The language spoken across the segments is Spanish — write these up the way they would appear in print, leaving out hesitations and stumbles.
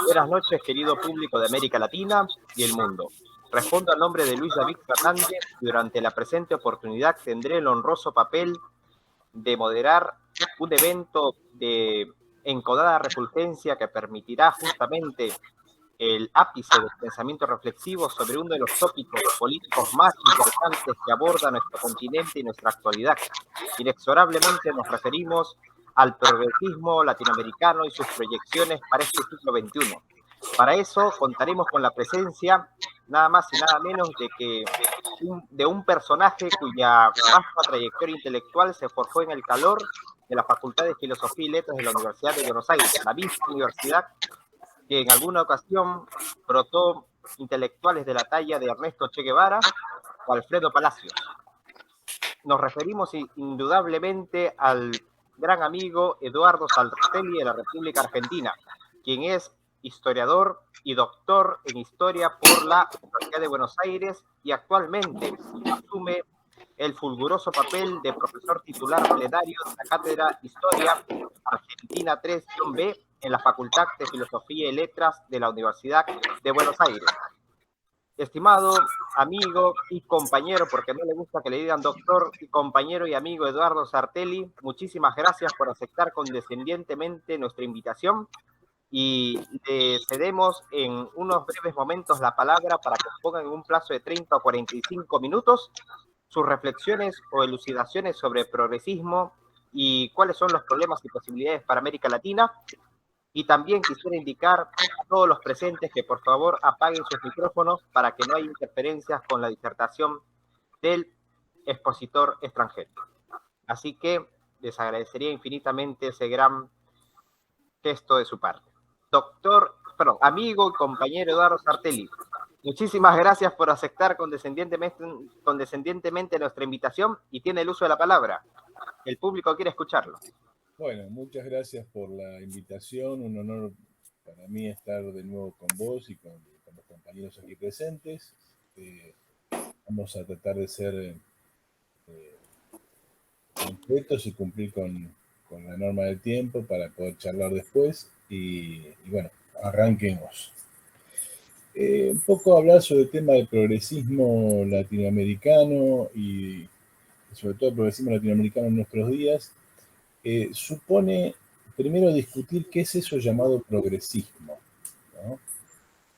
Buenas noches, querido público de América Latina y el mundo. Respondo al nombre de Luis David Fernández y durante la presente oportunidad tendré el honroso papel de moderar un evento de encodada refulgencia que permitirá justamente el ápice del pensamiento reflexivo sobre uno de los tópicos políticos más interesantes que aborda nuestro continente y nuestra actualidad. Inexorablemente nos referimos al progresismo latinoamericano y sus proyecciones para este siglo XXI. Para eso contaremos con la presencia nada más y nada menos de un personaje cuya vasta trayectoria intelectual se forjó en el calor de la Facultad de Filosofía y Letras de la Universidad de Buenos Aires, la misma universidad que en alguna ocasión brotó intelectuales de la talla de Ernesto Che Guevara o Alfredo Palacios. Nos referimos indudablemente al gran amigo Eduardo Sartelli de la República Argentina, quien es historiador y doctor en historia por la Universidad de Buenos Aires y actualmente asume el fulguroso papel de profesor titular plenario de la Cátedra Historia Argentina 3-B en la Facultad de Filosofía y Letras de la Universidad de Buenos Aires. Estimado amigo y compañero, porque no le gusta que le digan doctor, y compañero y amigo Eduardo Sartelli, muchísimas gracias por aceptar condescendientemente nuestra invitación y le cedemos en unos breves momentos la palabra para que pongan en un plazo de 30 o 45 minutos sus reflexiones o elucidaciones sobre progresismo y cuáles son los problemas y posibilidades para América Latina. Y también quisiera indicar a todos los presentes que por favor apaguen sus micrófonos para que no haya interferencias con la disertación del expositor extranjero. Así que les agradecería infinitamente ese gran gesto de su parte. Amigo y compañero Eduardo Sartelli, muchísimas gracias por aceptar condescendientemente nuestra invitación y tiene el uso de la palabra. El público quiere escucharlo. Bueno, muchas gracias por la invitación. Un honor para mí estar de nuevo con vos y con los compañeros aquí presentes. Vamos a tratar de ser concretos y cumplir con la norma del tiempo para poder charlar después. Y bueno, arranquemos. Un poco hablar sobre el tema del progresismo latinoamericano y sobre todo el progresismo latinoamericano en nuestros días. Supone primero discutir qué es eso llamado progresismo, ¿no?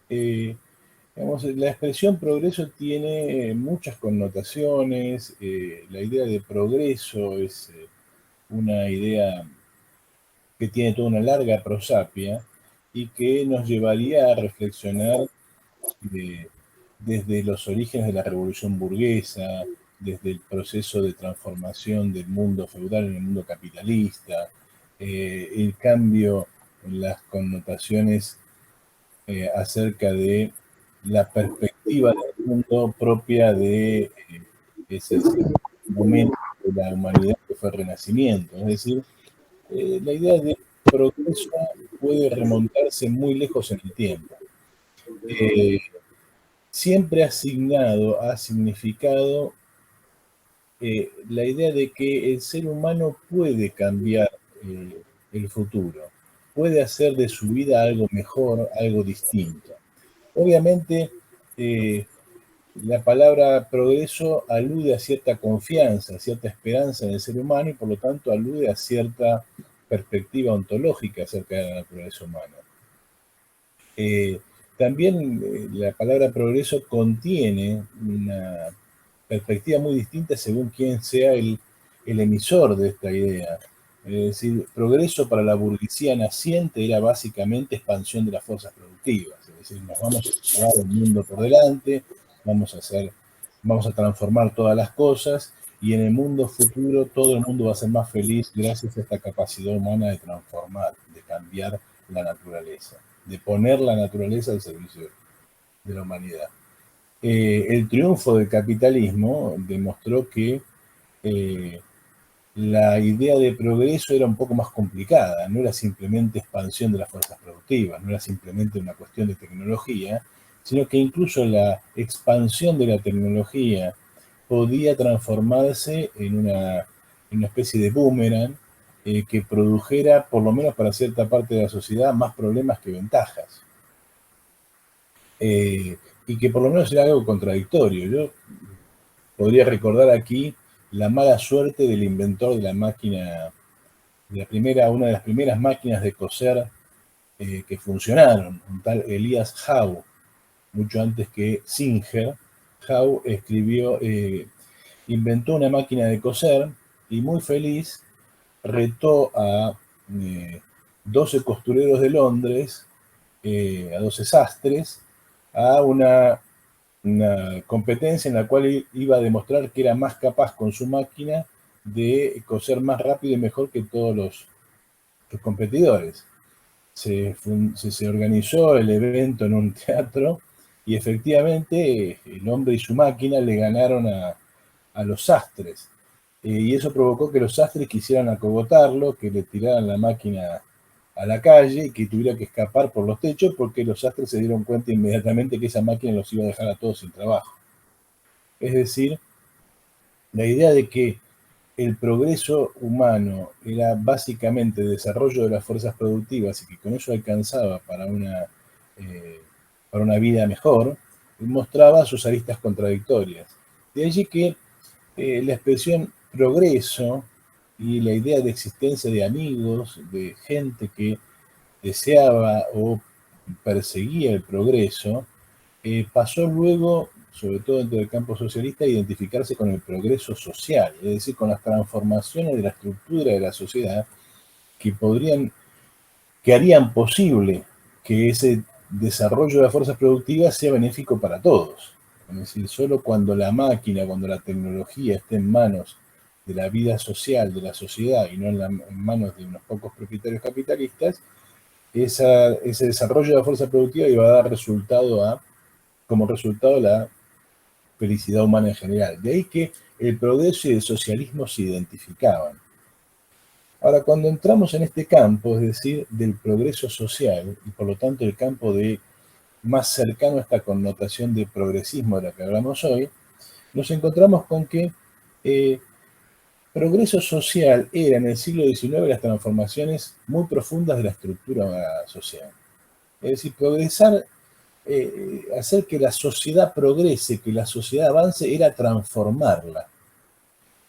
Digamos, la expresión progreso tiene muchas connotaciones. La idea de progreso es una idea que tiene toda una larga prosapia y que nos llevaría a reflexionar desde los orígenes de la revolución burguesa, desde el proceso de transformación del mundo feudal en el mundo capitalista, el cambio en las connotaciones acerca de la perspectiva del mundo propia de ese momento de la humanidad que fue el Renacimiento. Es decir, la idea de progreso puede remontarse muy lejos en el tiempo. Siempre ha significado la idea de que el ser humano puede cambiar el futuro, puede hacer de su vida algo mejor, algo distinto. Obviamente, la palabra progreso alude a cierta confianza, a cierta esperanza en el ser humano y por lo tanto alude a cierta perspectiva ontológica acerca de la naturaleza humana. También la palabra progreso contiene una perspectiva muy distinta según quién sea el emisor de esta idea. Es decir, progreso para la burguesía naciente era básicamente expansión de las fuerzas productivas. Es decir, nos vamos a llevar el mundo por delante, vamos a transformar todas las cosas y en el mundo futuro todo el mundo va a ser más feliz gracias a esta capacidad humana de transformar, de cambiar la naturaleza, de poner la naturaleza al servicio de la humanidad. El triunfo del capitalismo demostró que la idea de progreso era un poco más complicada, no era simplemente expansión de las fuerzas productivas, no era simplemente una cuestión de tecnología, sino que incluso la expansión de la tecnología podía transformarse en una especie de boomerang que produjera, por lo menos para cierta parte de la sociedad, más problemas que ventajas. Y que por lo menos era algo contradictorio. Yo podría recordar aquí la mala suerte del inventor de la máquina, una de las primeras máquinas de coser que funcionaron, un tal Elias Howe, mucho antes que Singer. Howe inventó una máquina de coser y muy feliz retó a 12 costureros de Londres, a 12 sastres, a una competencia en la cual iba a demostrar que era más capaz con su máquina de coser más rápido y mejor que todos los competidores. Se organizó el evento en un teatro y efectivamente el hombre y su máquina le ganaron a los sastres. Y eso provocó que los sastres quisieran acogotarlo, que le tiraran la máquina a la calle y que tuviera que escapar por los techos, porque los sastres se dieron cuenta inmediatamente que esa máquina los iba a dejar a todos sin trabajo. Es decir, la idea de que el progreso humano era básicamente el desarrollo de las fuerzas productivas y que con eso alcanzaba para una vida mejor, mostraba sus aristas contradictorias. De allí que la expresión progreso y la idea de existencia de amigos, de gente que deseaba o perseguía el progreso, pasó luego, sobre todo dentro del campo socialista, a identificarse con el progreso social, es decir, con las transformaciones de la estructura de la sociedad que harían posible que ese desarrollo de las fuerzas productivas sea benéfico para todos. Es decir, solo cuando la máquina, cuando la tecnología esté en manos de la vida social de la sociedad y no en manos de unos pocos propietarios capitalistas, ese desarrollo de la fuerza productiva iba a dar como resultado la felicidad humana en general. De ahí que el progreso y el socialismo se identificaban. Ahora, cuando entramos en este campo, es decir, del progreso social, y por lo tanto el campo más cercano a esta connotación de progresismo de la que hablamos hoy, nos encontramos con que progreso social era en el siglo XIX las transformaciones muy profundas de la estructura social. Es decir, progresar, hacer que la sociedad progrese, que la sociedad avance, era transformarla.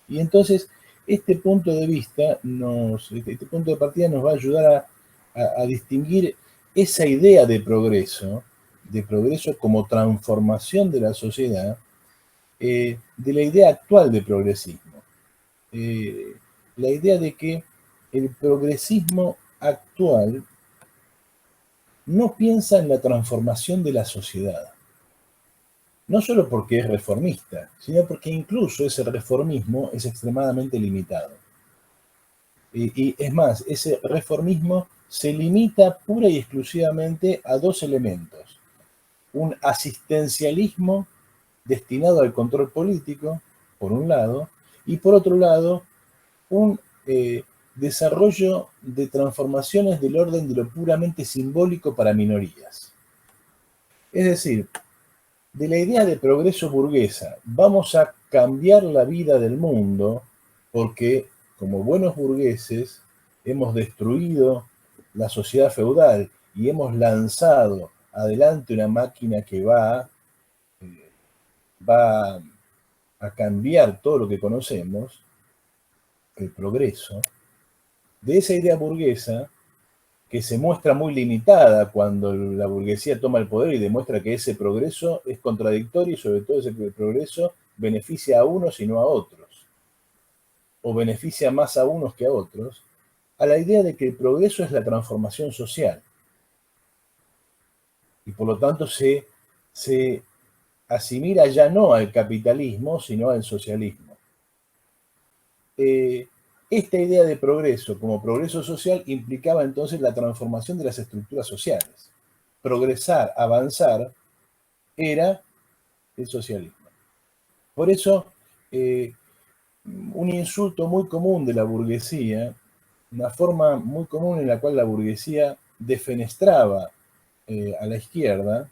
Y entonces, este punto de vista, este punto de partida nos va a ayudar a distinguir esa idea de progreso como transformación de la sociedad, de la idea actual de progresismo. La idea de que el progresismo actual no piensa en la transformación de la sociedad. No solo porque es reformista, sino porque incluso ese reformismo es extremadamente limitado. Y es más, ese reformismo se limita pura y exclusivamente a dos elementos. Un asistencialismo destinado al control político, por un lado, y por otro lado, un desarrollo de transformaciones del orden de lo puramente simbólico para minorías. Es decir, de la idea de progreso burguesa, vamos a cambiar la vida del mundo porque, como buenos burgueses, hemos destruido la sociedad feudal y hemos lanzado adelante una máquina que va a cambiar todo lo que conocemos, el progreso. De esa idea burguesa, que se muestra muy limitada cuando la burguesía toma el poder y demuestra que ese progreso es contradictorio y sobre todo ese progreso beneficia a unos y no a otros, o beneficia más a unos que a otros, a la idea de que el progreso es la transformación social. Y por lo tanto se asimila ya no al capitalismo, sino al socialismo. Esta idea de progreso como progreso social implicaba entonces la transformación de las estructuras sociales. Progresar, avanzar, era el socialismo. Por eso, un insulto muy común de la burguesía, una forma muy común en la cual la burguesía defenestraba a la izquierda,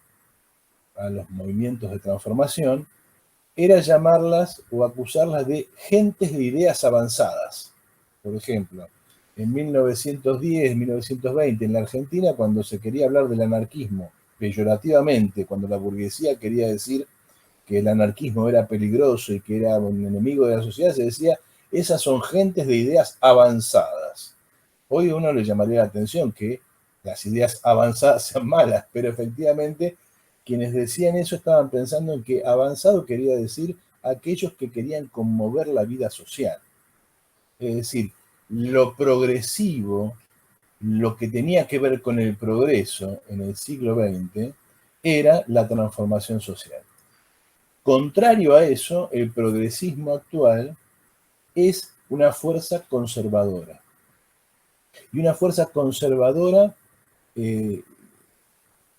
a los movimientos de transformación, era llamarlas o acusarlas de gentes de ideas avanzadas. Por ejemplo, en 1910, 1920, en la Argentina, cuando se quería hablar del anarquismo, peyorativamente, cuando la burguesía quería decir que el anarquismo era peligroso y que era un enemigo de la sociedad, se decía, esas son gentes de ideas avanzadas. Hoy a uno le llamaría la atención que las ideas avanzadas sean malas, pero efectivamente quienes decían eso estaban pensando en que avanzado quería decir aquellos que querían conmover la vida social. Es decir, lo progresivo, lo que tenía que ver con el progreso en el siglo XX, era la transformación social. Contrario a eso, el progresismo actual es una fuerza conservadora. Y una fuerza conservadora eh,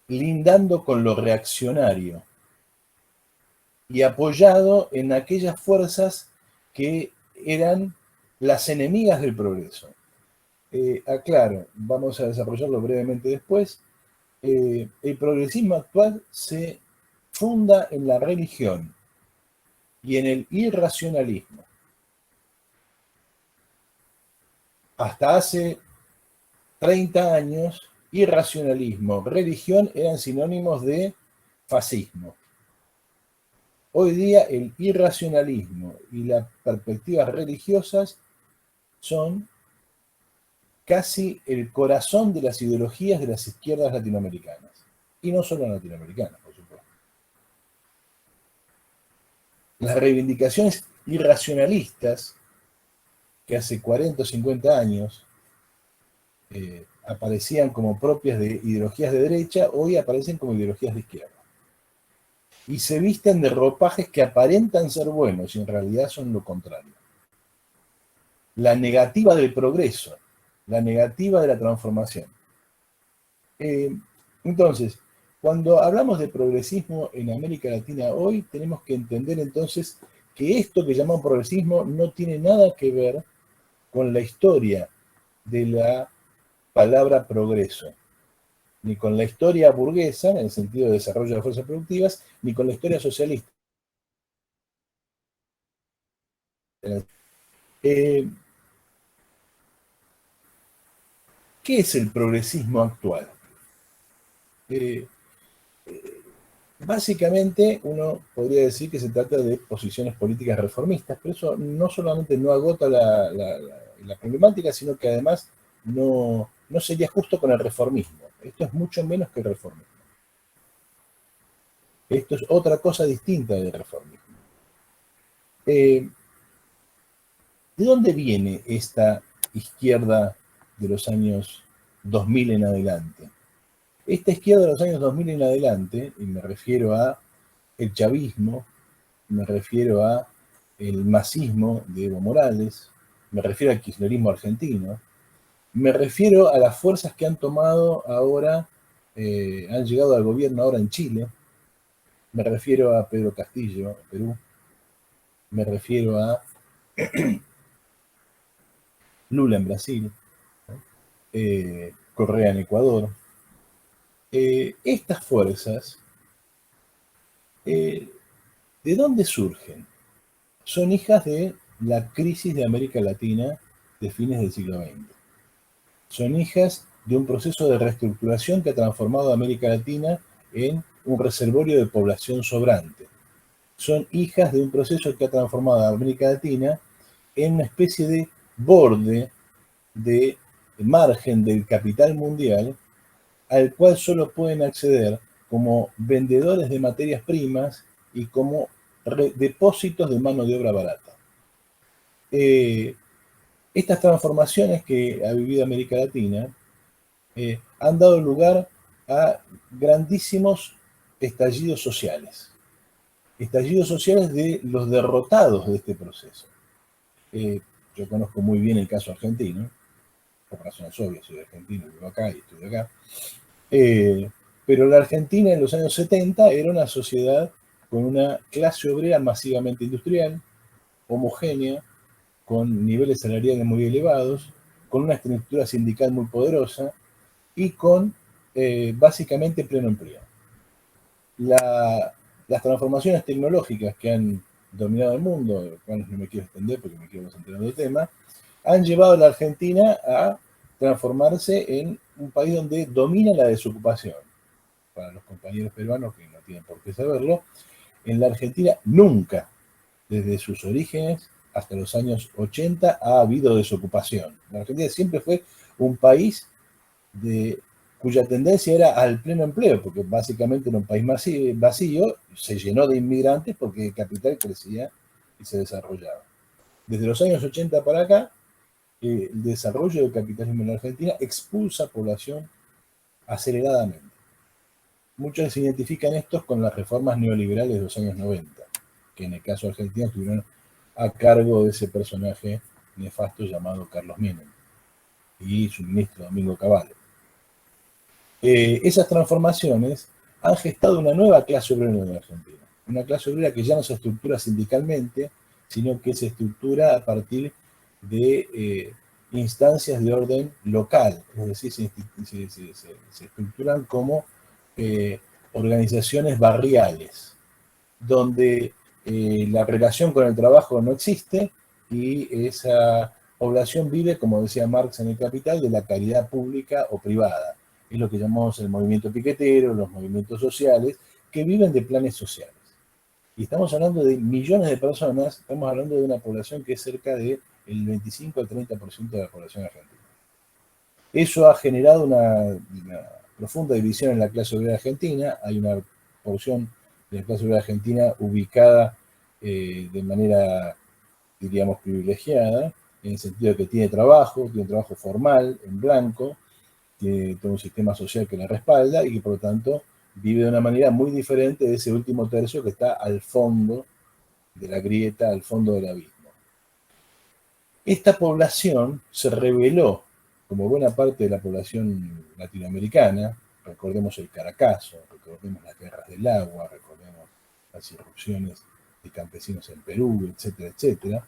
lindando con lo reaccionario y apoyado en aquellas fuerzas que eran las enemigas del progreso. Aclaro, vamos a desarrollarlo brevemente después. El progresismo actual se funda en la religión y en el irracionalismo. Hasta hace 30 años, irracionalismo, religión eran sinónimos de fascismo. Hoy día el irracionalismo y las perspectivas religiosas son casi el corazón de las ideologías de las izquierdas latinoamericanas. Y no solo latinoamericanas, por supuesto. Las reivindicaciones irracionalistas que hace 40 o 50 años aparecían como propias de ideologías de derecha, hoy aparecen como ideologías de izquierda. Y se visten de ropajes que aparentan ser buenos y en realidad son lo contrario. La negativa del progreso, la negativa de la transformación. Entonces, cuando hablamos de progresismo en América Latina hoy, tenemos que entender entonces que esto que llamamos progresismo no tiene nada que ver con la historia de la palabra progreso, ni con la historia burguesa, en el sentido de desarrollo de las fuerzas productivas, ni con la historia socialista. ¿Qué es el progresismo actual? Básicamente, uno podría decir que se trata de posiciones políticas reformistas, pero eso no solamente no agota la problemática, sino que además no sería justo con el reformismo. Esto es mucho menos que el reformismo. Esto es otra cosa distinta del reformismo. ¿De dónde viene esta izquierda de los años 2000 en adelante? Esta izquierda de los años 2000 en adelante, y me refiero a el chavismo, me refiero a el masismo de Evo Morales, me refiero al kirchnerismo argentino, me refiero a las fuerzas que han tomado ahora, han llegado al gobierno ahora en Chile, me refiero a Pedro Castillo, Perú, me refiero a Lula en Brasil, Correa en Ecuador. Estas fuerzas, ¿de dónde surgen? Son hijas de la crisis de América Latina de fines del siglo XX. Son hijas de un proceso de reestructuración que ha transformado a América Latina en un reservorio de población sobrante. Son hijas de un proceso que ha transformado a América Latina en una especie de borde, de margen del capital mundial, al cual solo pueden acceder como vendedores de materias primas y como depósitos de mano de obra barata. Estas transformaciones que ha vivido América Latina han dado lugar a grandísimos estallidos sociales de los derrotados de este proceso. Yo conozco muy bien el caso argentino, por razones obvias, soy argentino, vivo acá y estoy acá, pero la Argentina en los años 70 era una sociedad con una clase obrera masivamente industrial, homogénea, con niveles salariales muy elevados, con una estructura sindical muy poderosa y con básicamente pleno empleo. Las transformaciones tecnológicas que han dominado el mundo, de los cuales no me quiero extender porque me quiero concentrar en el tema, han llevado a la Argentina a transformarse en un país donde domina la desocupación. Para los compañeros peruanos que no tienen por qué saberlo, en la Argentina nunca, desde sus orígenes hasta los años 80, ha habido desocupación. La Argentina siempre fue un país cuya tendencia era al pleno empleo, porque básicamente era un país vacío, se llenó de inmigrantes porque el capital crecía y se desarrollaba. Desde los años 80 para acá, el desarrollo del capitalismo en la Argentina expulsa población aceleradamente. Muchos se identifican estos con las reformas neoliberales de los años 90, que en el caso argentino estuvieron a cargo de ese personaje nefasto llamado Carlos Menem y su ministro Domingo Cavallo. Esas transformaciones han gestado una nueva clase obrera en la Argentina, una clase obrera que ya no se estructura sindicalmente, sino que se estructura a partir de instancias de orden local, es decir, se estructuran como organizaciones barriales, donde la relación con el trabajo no existe y esa población vive, como decía Marx en El Capital, de la caridad pública o privada. Es lo que llamamos el movimiento piquetero, los movimientos sociales, que viven de planes sociales. Y estamos hablando de millones de personas, estamos hablando de una población que es cerca del 25 al 30% de la población argentina. Eso ha generado una profunda división en la clase obrera argentina. Hay una porción de la clase obrera argentina ubicada de manera, diríamos, privilegiada, en el sentido de que tiene un trabajo formal, en blanco, tiene todo un sistema social que la respalda y que por lo tanto vive de una manera muy diferente de ese último tercio que está al fondo de la grieta, al fondo del abismo. Esta población se rebeló, como buena parte de la población latinoamericana, recordemos el Caracazo, recordemos las guerras del agua, recordemos las irrupciones de campesinos en Perú, etcétera, etcétera,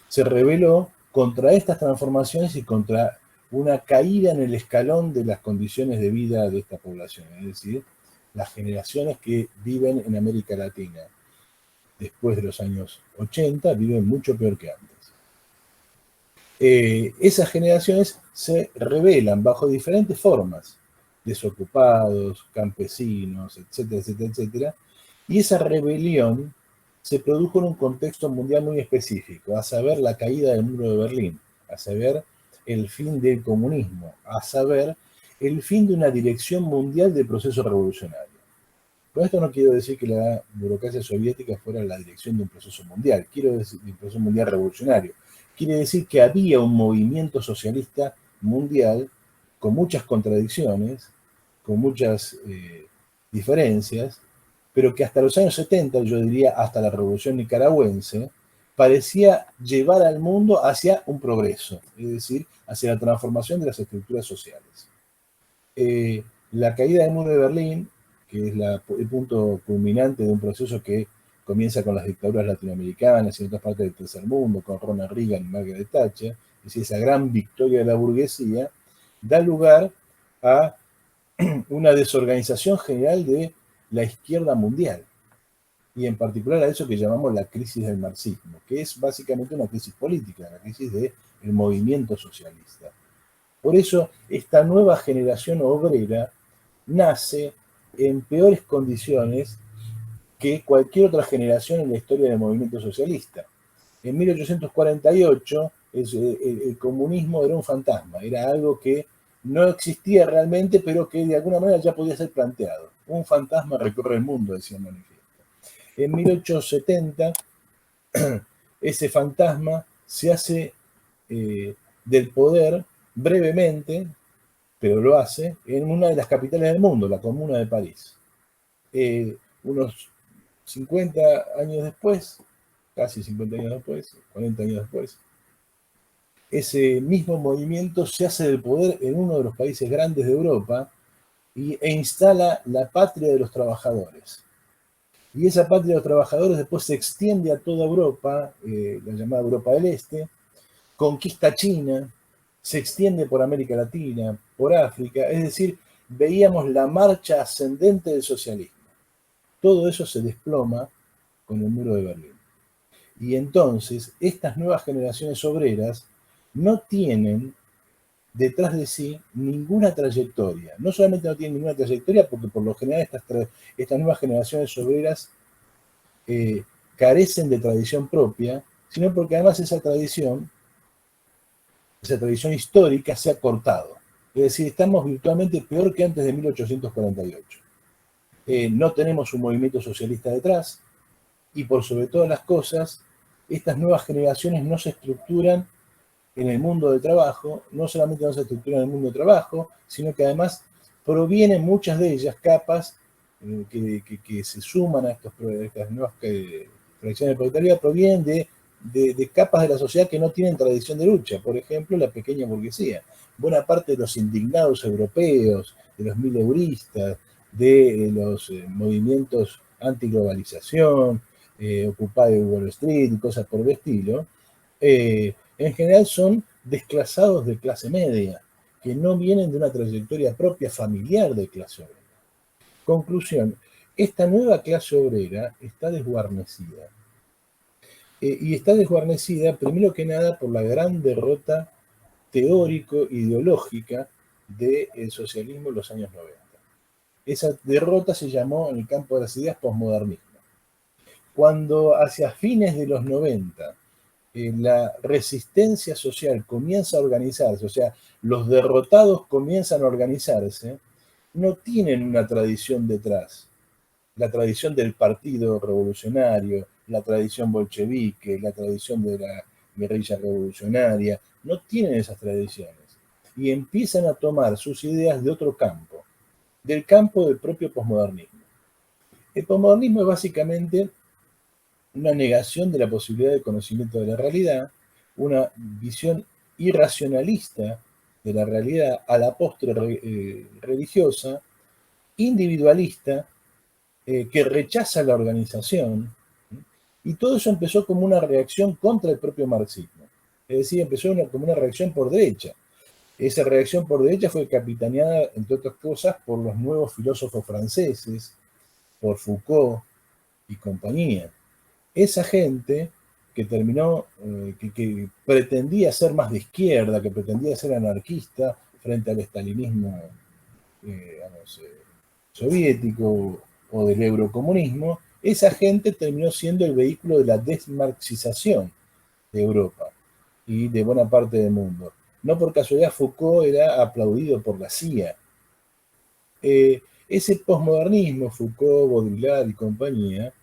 se rebeló contra estas transformaciones y contra una caída en el escalón de las condiciones de vida de esta población, es decir, las generaciones que viven en América Latina después de los años 80 viven mucho peor que antes. Esas generaciones se rebelan bajo diferentes formas, desocupados, campesinos, etcétera, etcétera, etcétera, y esa rebelión se produjo en un contexto mundial muy específico, a saber, la caída del muro de Berlín, a saber, el fin del comunismo, a saber, el fin de una dirección mundial del proceso revolucionario. Con esto no quiero decir que la burocracia soviética fuera la dirección de un proceso mundial, quiero decir de un proceso mundial revolucionario. Quiere decir que había un movimiento socialista mundial con muchas contradicciones, con muchas diferencias, pero que hasta los años 70, yo diría hasta la Revolución Nicaragüense, parecía llevar al mundo hacia un progreso, es decir, hacia la transformación de las estructuras sociales. La caída del muro de Berlín, que es el punto culminante de un proceso que comienza con las dictaduras latinoamericanas y en otras partes del tercer mundo, con Ronald Reagan y Margaret Thatcher, es decir, esa gran victoria de la burguesía, da lugar a una desorganización general de la izquierda mundial, y en particular a eso que llamamos la crisis del marxismo, que es básicamente una crisis política, la crisis del movimiento socialista. Por eso, esta nueva generación obrera nace en peores condiciones que cualquier otra generación en la historia del movimiento socialista. En 1848, el comunismo era un fantasma, era algo que no existía realmente, pero que de alguna manera ya podía ser planteado. Un fantasma recorre el mundo, decía el manifiesto. En 1870, ese fantasma se hace del poder brevemente, pero lo hace en una de las capitales del mundo, la Comuna de París. Unos 50 años después, casi 50 años después, 40 años después, ese mismo movimiento se hace del poder en uno de los países grandes de Europa e instala la patria de los trabajadores. Y esa patria de los trabajadores después se extiende a toda Europa, la llamada Europa del Este, conquista China, se extiende por América Latina, por África, es decir, veíamos la marcha ascendente del socialismo. Todo eso se desploma con el muro de Berlín. Y entonces, estas nuevas generaciones obreras no tienen detrás de sí ninguna trayectoria. No solamente no tienen ninguna trayectoria, porque por lo general estas nuevas generaciones obreras carecen de tradición propia, sino porque además esa tradición histórica se ha cortado. Es decir, estamos virtualmente peor que antes de 1848. No tenemos un movimiento socialista detrás y por sobre todas las cosas, estas nuevas generaciones no se estructuran en el mundo del trabajo, no solamente no se estructuran en el mundo del trabajo, sino que además provienen muchas de ellas capas que se suman a estas nuevas fracciones proletarias, provienen de capas de la sociedad que no tienen tradición de lucha. Por ejemplo, la pequeña burguesía. Buena parte de los indignados europeos, de los mileuristas, de los movimientos antiglobalización, Occupy Wall Street y cosas por el estilo, en general son desclasados de clase media, que no vienen de una trayectoria propia familiar de clase obrera. Conclusión, esta nueva clase obrera está desguarnecida. Y está desguarnecida, primero que nada, por la gran derrota teórico-ideológica del socialismo en los años 90. Esa derrota se llamó en el campo de las ideas posmodernismo. Cuando hacia fines de los 90 la resistencia social comienza a organizarse, o sea, los derrotados comienzan a organizarse, no tienen una tradición detrás. La tradición del partido revolucionario, la tradición bolchevique, la tradición de la guerrilla revolucionaria, no tienen esas tradiciones. Y empiezan a tomar sus ideas de otro campo, del campo del propio posmodernismo. El posmodernismo es básicamente una negación de la posibilidad de conocimiento de la realidad, una visión irracionalista de la realidad a la postre religiosa, individualista, que rechaza la organización, y todo eso empezó como una reacción contra el propio marxismo. Es decir, empezó como una reacción por derecha. Esa reacción por derecha fue capitaneada, entre otras cosas, por los nuevos filósofos franceses, por Foucault y compañía. Esa gente que terminó, que pretendía ser más de izquierda, que pretendía ser anarquista frente al estalinismo soviético o del eurocomunismo, esa gente terminó siendo el vehículo de la desmarxización de Europa y de buena parte del mundo. No por casualidad Foucault era aplaudido por la CIA. Ese posmodernismo, Foucault, Baudrillard y compañía,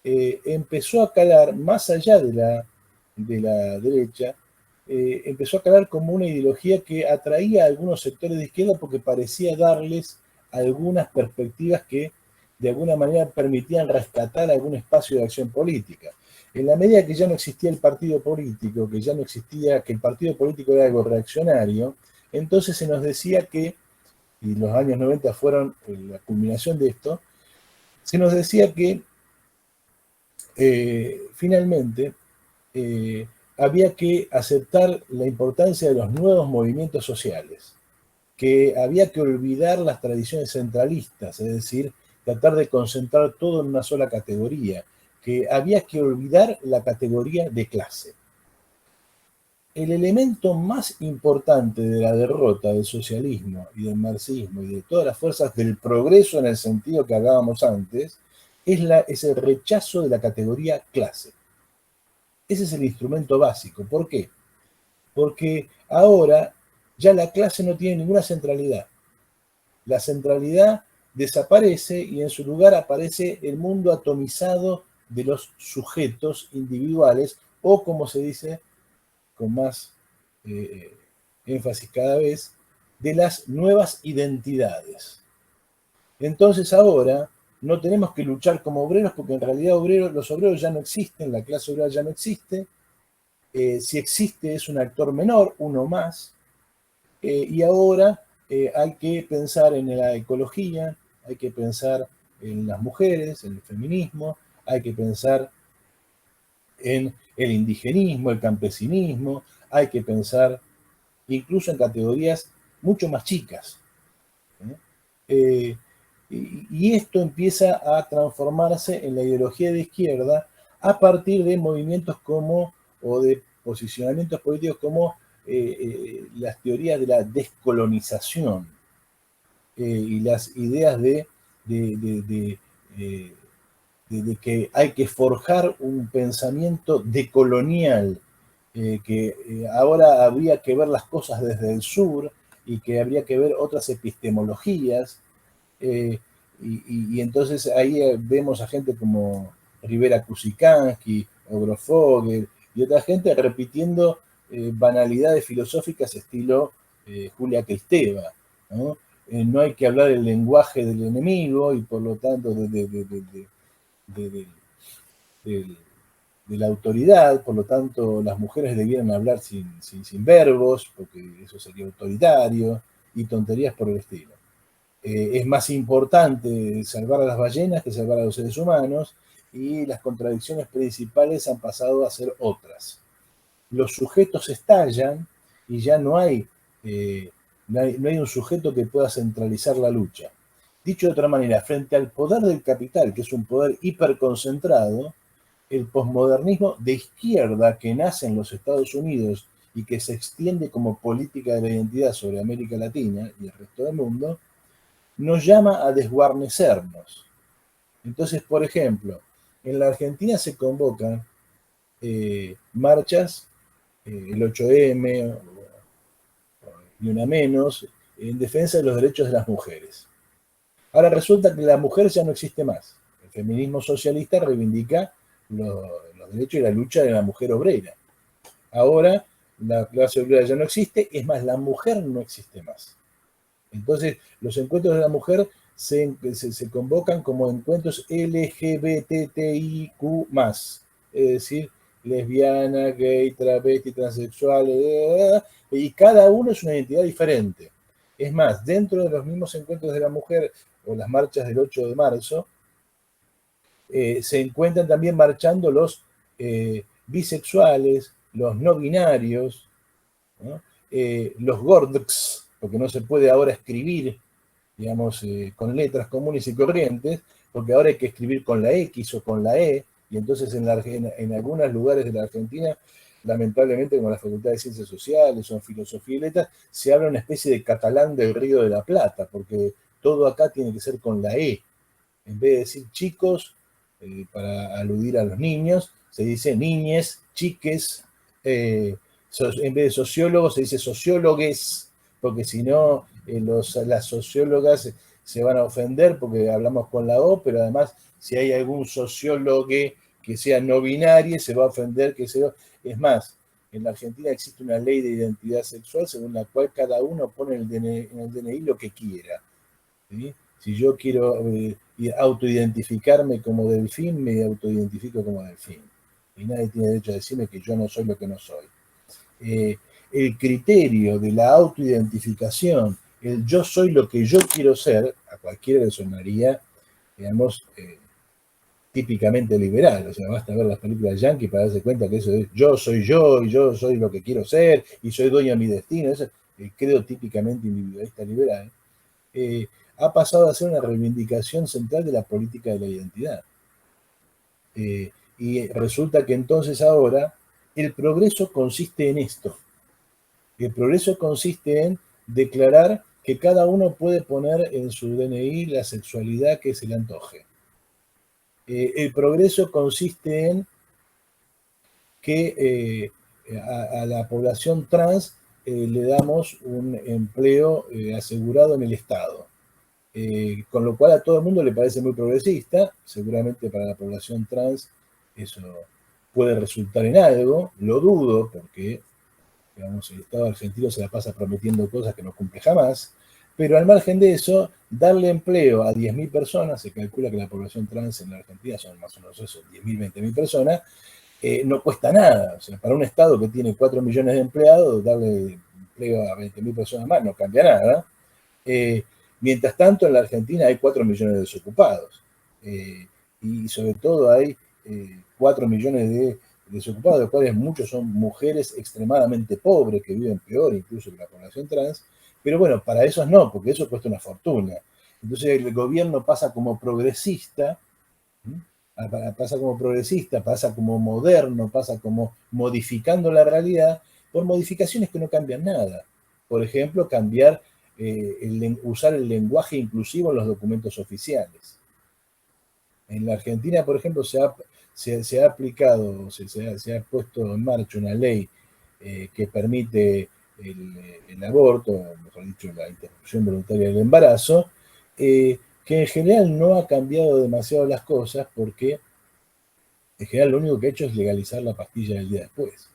empezó a calar más allá de la derecha, empezó a calar como una ideología que atraía a algunos sectores de izquierda porque parecía darles algunas perspectivas que de alguna manera permitían rescatar algún espacio de acción política. En la medida que ya no existía el partido político, que ya no existía, que el partido político era algo reaccionario, entonces se nos decía que, y los años 90 fueron la culminación de esto, se nos decía que finalmente había que aceptar la importancia de los nuevos movimientos sociales, que había que olvidar las tradiciones centralistas, es decir, tratar de concentrar todo en una sola categoría, que había que olvidar la categoría de clase. El elemento más importante de la derrota del socialismo y del marxismo y de todas las fuerzas del progreso en el sentido que hablábamos antes, es el rechazo de la categoría clase. Ese es el instrumento básico. ¿Por qué? Porque ahora ya la clase no tiene ninguna centralidad. La centralidad desaparece y en su lugar aparece el mundo atomizado de los sujetos individuales o, como se dice con más énfasis cada vez, de las nuevas identidades. Entonces ahora no tenemos que luchar como obreros porque en realidad los obreros ya no existen, la clase obrera ya no existe. Si existe es un actor menor, uno más. Y ahora hay que pensar en la ecología, hay que pensar en las mujeres, en el feminismo, hay que pensar en el indigenismo, el campesinismo, hay que pensar incluso en categorías mucho más chicas. Y esto empieza a transformarse en la ideología de izquierda a partir de movimientos como, o de posicionamientos políticos como las teorías de la descolonización y las ideas de que hay que forjar un pensamiento decolonial, que ahora habría que ver las cosas desde el sur y que habría que ver otras epistemologías. Y entonces ahí vemos a gente como Rivera Kusikanski,Ogrofogel y otra gente repitiendo banalidades filosóficas estilo Julia Kristeva, ¿no? No hay que hablar el lenguaje del enemigo y por lo tanto de la autoridad, por lo tanto las mujeres debieran hablar sin verbos, porque eso sería autoritario, y tonterías por el estilo. Es más importante salvar a las ballenas que salvar a los seres humanos, y las contradicciones principales han pasado a ser otras. Los sujetos estallan y ya no hay un sujeto que pueda centralizar la lucha. Dicho de otra manera, frente al poder del capital, que es un poder hiperconcentrado, el posmodernismo de izquierda que nace en los Estados Unidos y que se extiende como política de la identidad sobre América Latina y el resto del mundo, nos llama a desguarnecernos. Entonces, por ejemplo, en la Argentina se convocan marchas, el 8M y una menos, en defensa de los derechos de las mujeres. Ahora resulta que la mujer ya no existe más. El feminismo socialista reivindica los derechos y la lucha de la mujer obrera. Ahora la clase obrera ya no existe, es más, la mujer no existe más. Entonces, los encuentros de la mujer se convocan como encuentros LGBTIQ+, es decir, lesbiana, gay, travesti, transexual, y cada uno es una identidad diferente. Es más, dentro de los mismos encuentros de la mujer o las marchas del 8 de marzo, se encuentran también marchando los bisexuales, los no binarios, ¿no? Los gords, porque no se puede ahora escribir, digamos, con letras comunes y corrientes, porque ahora hay que escribir con la X o con la E, y entonces en algunos lugares de la Argentina, lamentablemente, como la Facultad de Ciencias Sociales o en Filosofía y Letras, se habla una especie de catalán del Río de la Plata, porque todo acá tiene que ser con la E. En vez de decir chicos, para aludir a los niños, se dice niñes, chiques, en vez de sociólogos se dice sociólogues, porque si no, las sociólogas se van a ofender porque hablamos con la O, pero además si hay algún sociólogo que sea no binario, se va a ofender que sea... Es más, en la Argentina existe una ley de identidad sexual según la cual cada uno pone en el DNI lo que quiera, ¿sí? Si yo quiero autoidentificarme como delfín, me autoidentifico como delfín. Y nadie tiene derecho a decirme que yo no soy lo que no soy. El criterio de la autoidentificación, el yo soy lo que yo quiero ser, a cualquiera le sonaría, digamos, típicamente liberal. O sea, basta ver las películas yanquis para darse cuenta que eso es yo soy yo y yo soy lo que quiero ser y soy dueño de mi destino. Eso es el credo típicamente individualista liberal. Ha pasado a ser una reivindicación central de la política de la identidad. Y resulta que entonces ahora el progreso consiste en esto. El progreso consiste en declarar que cada uno puede poner en su DNI la sexualidad que se le antoje. El progreso consiste en que a la población trans le damos un empleo asegurado en el Estado. Con lo cual a todo el mundo le parece muy progresista. Seguramente para la población trans eso puede resultar en algo, lo dudo, porque digamos, el Estado argentino se la pasa prometiendo cosas que no cumple jamás, pero al margen de eso, darle empleo a 10.000 personas, se calcula que la población trans en la Argentina son más o menos eso, 10.000, 20.000 personas, no cuesta nada. O sea, para un Estado que tiene 4 millones de empleados, darle empleo a 20.000 personas más no cambia nada. Mientras tanto, en la Argentina hay 4 millones de desocupados. Y sobre todo hay 4 millones de desocupados, de los cuales muchos son mujeres extremadamente pobres, que viven peor incluso que la población trans. Pero bueno, para esos no, porque eso cuesta una fortuna. Entonces el gobierno pasa como progresista, pasa como moderno, pasa como modificando la realidad, por modificaciones que no cambian nada. Por ejemplo, cambiar, usar el lenguaje inclusivo en los documentos oficiales. En la Argentina, por ejemplo, se ha aplicado, se ha puesto en marcha una ley que permite el aborto, mejor dicho, la interrupción voluntaria del embarazo, que en general no ha cambiado demasiado las cosas porque en general lo único que ha hecho es legalizar la pastilla del día después.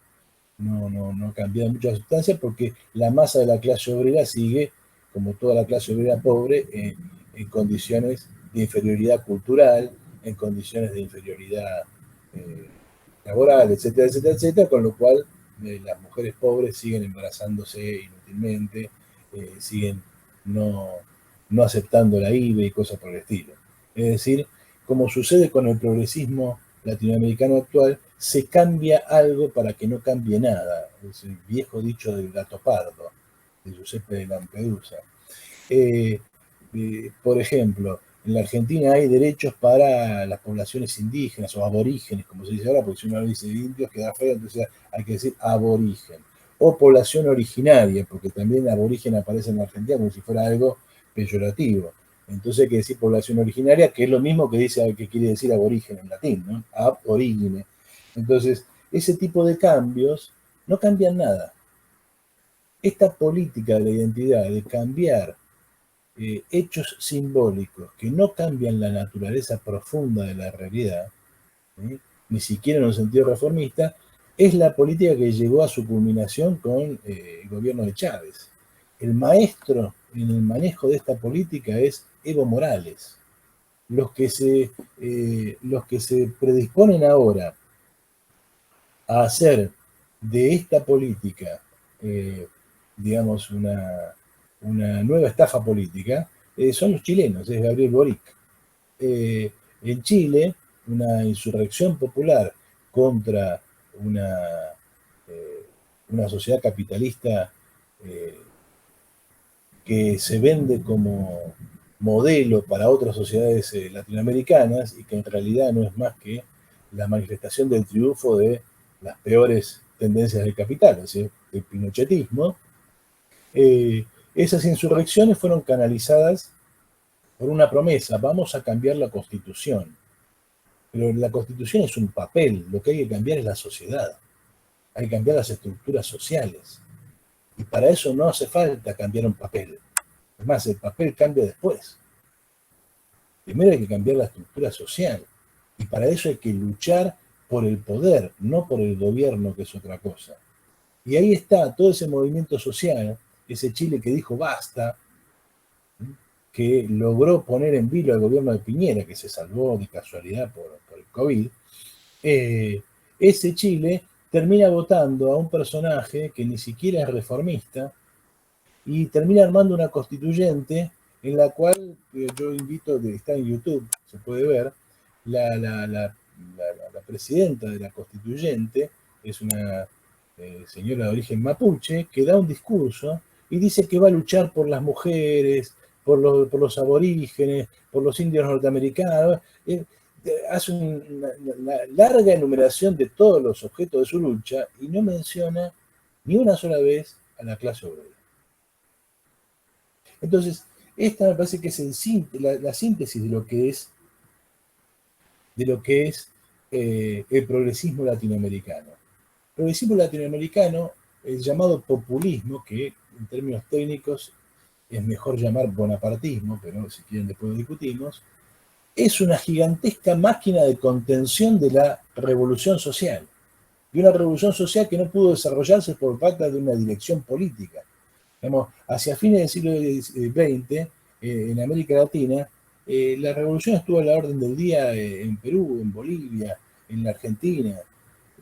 No ha cambiado mucha sustancia porque la masa de la clase obrera sigue, como toda la clase obrera pobre, en condiciones de inferioridad cultural, en condiciones de inferioridad laboral, etcétera, etcétera, etcétera, con lo cual las mujeres pobres siguen embarazándose inútilmente, siguen no aceptando la IVE y cosas por el estilo. Es decir, como sucede con el progresismo latinoamericano actual, se cambia algo para que no cambie nada. Es el viejo dicho del gato pardo, de Giuseppe de Lampedusa. Por ejemplo, en la Argentina hay derechos para las poblaciones indígenas o aborígenes, como se dice ahora, porque si uno dice indios queda feo, entonces hay que decir aborigen. O población originaria, porque también aborigen aparece en la Argentina como si fuera algo peyorativo. Entonces hay que decir población originaria, que es lo mismo que quiere decir aborigen en latín, ¿no? Ab origine. Entonces, ese tipo de cambios no cambian nada. Esta política de la identidad, de cambiar hechos simbólicos que no cambian la naturaleza profunda de la realidad, ni siquiera en un sentido reformista, es la política que llegó a su culminación con el gobierno de Chávez. El maestro en el manejo de esta política es Evo Morales. Los que se predisponen ahora a hacer de esta política, digamos, una nueva estafa política, son los chilenos, es Gabriel Boric. En Chile, una insurrección popular contra una sociedad capitalista que se vende como modelo para otras sociedades latinoamericanas y que en realidad no es más que la manifestación del triunfo de las peores tendencias del capital, es decir, el pinochetismo. Esas insurrecciones fueron canalizadas por una promesa: vamos a cambiar la Constitución. Pero la Constitución es un papel, lo que hay que cambiar es la sociedad, hay que cambiar las estructuras sociales. Y para eso no hace falta cambiar un papel. Es más, el papel cambia después. Primero hay que cambiar la estructura social. Y para eso hay que luchar por el poder, no por el gobierno, que es otra cosa. Y ahí está todo ese movimiento social, ese Chile que dijo basta, que logró poner en vilo al gobierno de Piñera, que se salvó de casualidad por el COVID. Ese Chile termina votando a un personaje que ni siquiera es reformista y termina armando una constituyente en la cual yo invito, está en YouTube, se puede ver, la presidenta de la constituyente es una señora de origen mapuche que da un discurso y dice que va a luchar por las mujeres, por los aborígenes, por los indios norteamericanos. Hace una larga enumeración de todos los objetos de su lucha y no menciona ni una sola vez a la clase obrera. Entonces, esta me parece que es la síntesis de lo que es el progresismo latinoamericano. El progresismo latinoamericano, el llamado populismo, que en términos técnicos es mejor llamar bonapartismo, pero si quieren después lo discutimos, es una gigantesca máquina de contención de la revolución social. Y una revolución social que no pudo desarrollarse por falta de una dirección política. Digamos, hacia fines del siglo XX, en América Latina, la revolución estuvo a la orden del día en Perú, en Bolivia, en la Argentina,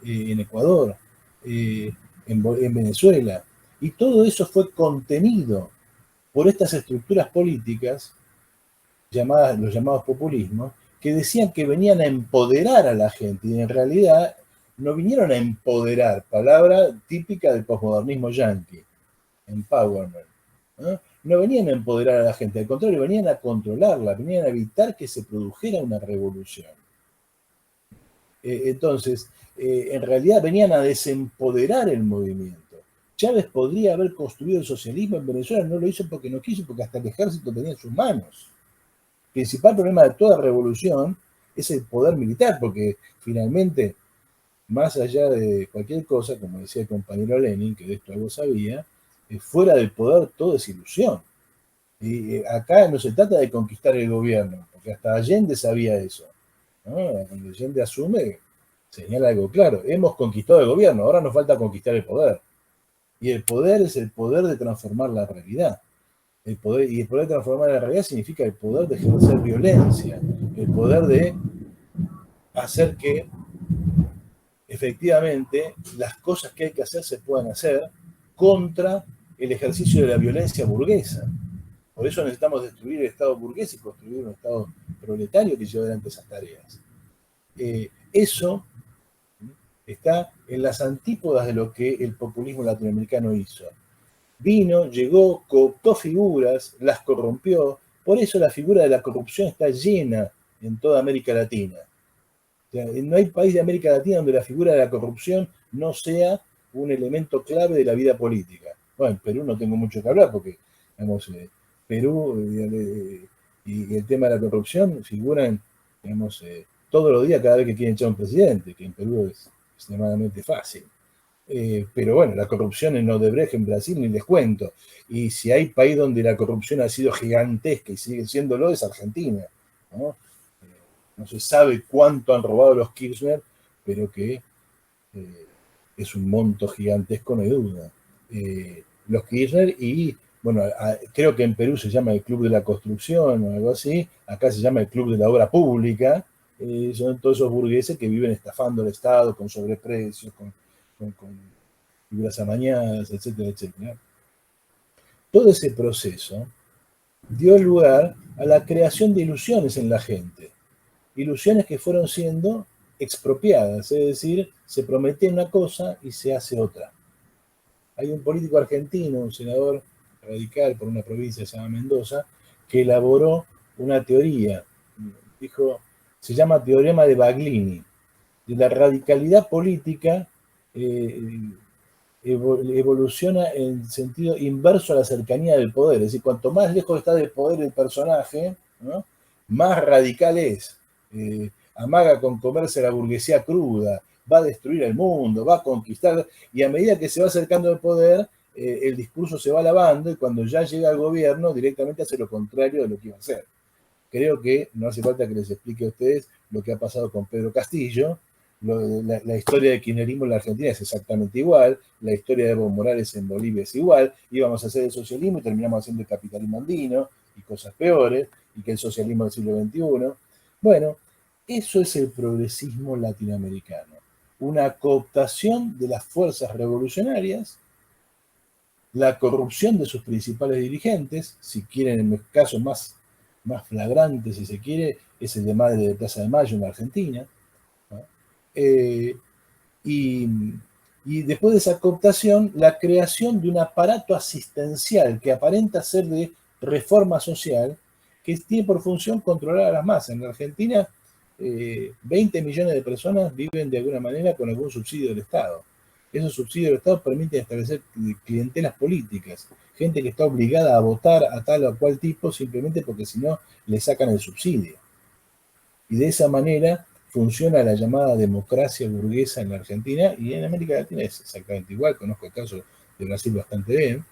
en Ecuador, en Venezuela. Y todo eso fue contenido por estas estructuras políticas, los llamados populismos, que decían que venían a empoderar a la gente, y en realidad no vinieron a empoderar, palabra típica del posmodernismo yanqui, empowerment. No venían a empoderar a la gente, al contrario, venían a controlarla, venían a evitar que se produjera una revolución. Entonces, en realidad venían a desempoderar el movimiento. Chávez podría haber construido el socialismo en Venezuela, no lo hizo porque no quiso, porque hasta el ejército tenía en sus manos. El principal problema de toda revolución es el poder militar, porque finalmente, más allá de cualquier cosa, como decía el compañero Lenin, que de esto algo sabía, fuera del poder todo es ilusión. Y acá no se trata de conquistar el gobierno, porque hasta Allende sabía eso, ¿no? Cuando Allende asume, señala algo claro: hemos conquistado el gobierno, ahora nos falta conquistar el poder. Y el poder es el poder de transformar la realidad. Y el poder de transformar la realidad significa el poder de ejercer violencia, el poder de hacer que efectivamente las cosas que hay que hacer se puedan hacer contra el ejercicio de la violencia burguesa. Por eso necesitamos destruir el Estado burgués y construir un Estado proletario que lleve adelante esas tareas. Eso está en las antípodas de lo que el populismo latinoamericano hizo. Vino, llegó, cooptó figuras, las corrompió. Por eso la figura de la corrupción está llena en toda América Latina. O sea, no hay país de América Latina donde la figura de la corrupción no sea un elemento clave de la vida política. Bueno, en Perú no tengo mucho que hablar porque, digamos, Perú y el tema de la corrupción figuran, digamos, todos los días cada vez que quieren echar un presidente, que en Perú es extremadamente fácil. Pero bueno, la corrupción en Odebrecht en Brasil ni les cuento. Y si hay país donde la corrupción ha sido gigantesca y sigue siéndolo, es Argentina, ¿no? No se sabe cuánto han robado los Kirchner, pero que es un monto gigantesco, no hay duda. Los Kirchner y, bueno, creo que en Perú se llama el Club de la Construcción o algo así, acá se llama el Club de la Obra Pública, son todos esos burgueses que viven estafando al Estado con sobreprecios, con figuras amañadas, etcétera, etcétera. Todo ese proceso dio lugar a la creación de ilusiones en la gente. Ilusiones que fueron siendo expropiadas, es decir, se promete una cosa y se hace otra. Hay un político argentino, un senador radical por una provincia que se llama Mendoza, que elaboró una teoría, dijo, se llama Teorema de Baglini, de la radicalidad política evoluciona en sentido inverso a la cercanía del poder, es decir, cuanto más lejos está del poder el personaje, ¿no?, más radical es. Amaga con comerse la burguesía cruda, va a destruir el mundo, va a conquistar, y a medida que se va acercando al poder, el discurso se va lavando y cuando ya llega al gobierno directamente hace lo contrario de lo que iba a hacer. Creo que no hace falta que les explique a ustedes lo que ha pasado con Pedro Castillo. La historia del kirchnerismo en la Argentina es exactamente igual, la historia de Evo Morales en Bolivia es igual, íbamos a hacer el socialismo y terminamos haciendo el capitalismo andino y cosas peores, y que el socialismo del siglo XXI. Bueno, eso es el progresismo latinoamericano, una cooptación de las fuerzas revolucionarias, la corrupción de sus principales dirigentes, si quieren en el caso más flagrante, si se quiere, es el de Madre de Plaza de Mayo en la Argentina, ¿no? Y después de esa cooptación, la creación de un aparato asistencial que aparenta ser de reforma social, que tiene por función controlar a las masas. En la Argentina, 20 millones de personas viven de alguna manera con algún subsidio del Estado. Esos subsidios del Estado permiten establecer clientelas políticas, gente que está obligada a votar a tal o cual tipo simplemente porque si no le sacan el subsidio. Y de esa manera funciona la llamada democracia burguesa en la Argentina, y en América Latina es exactamente igual. Conozco el caso de Brasil bastante bien.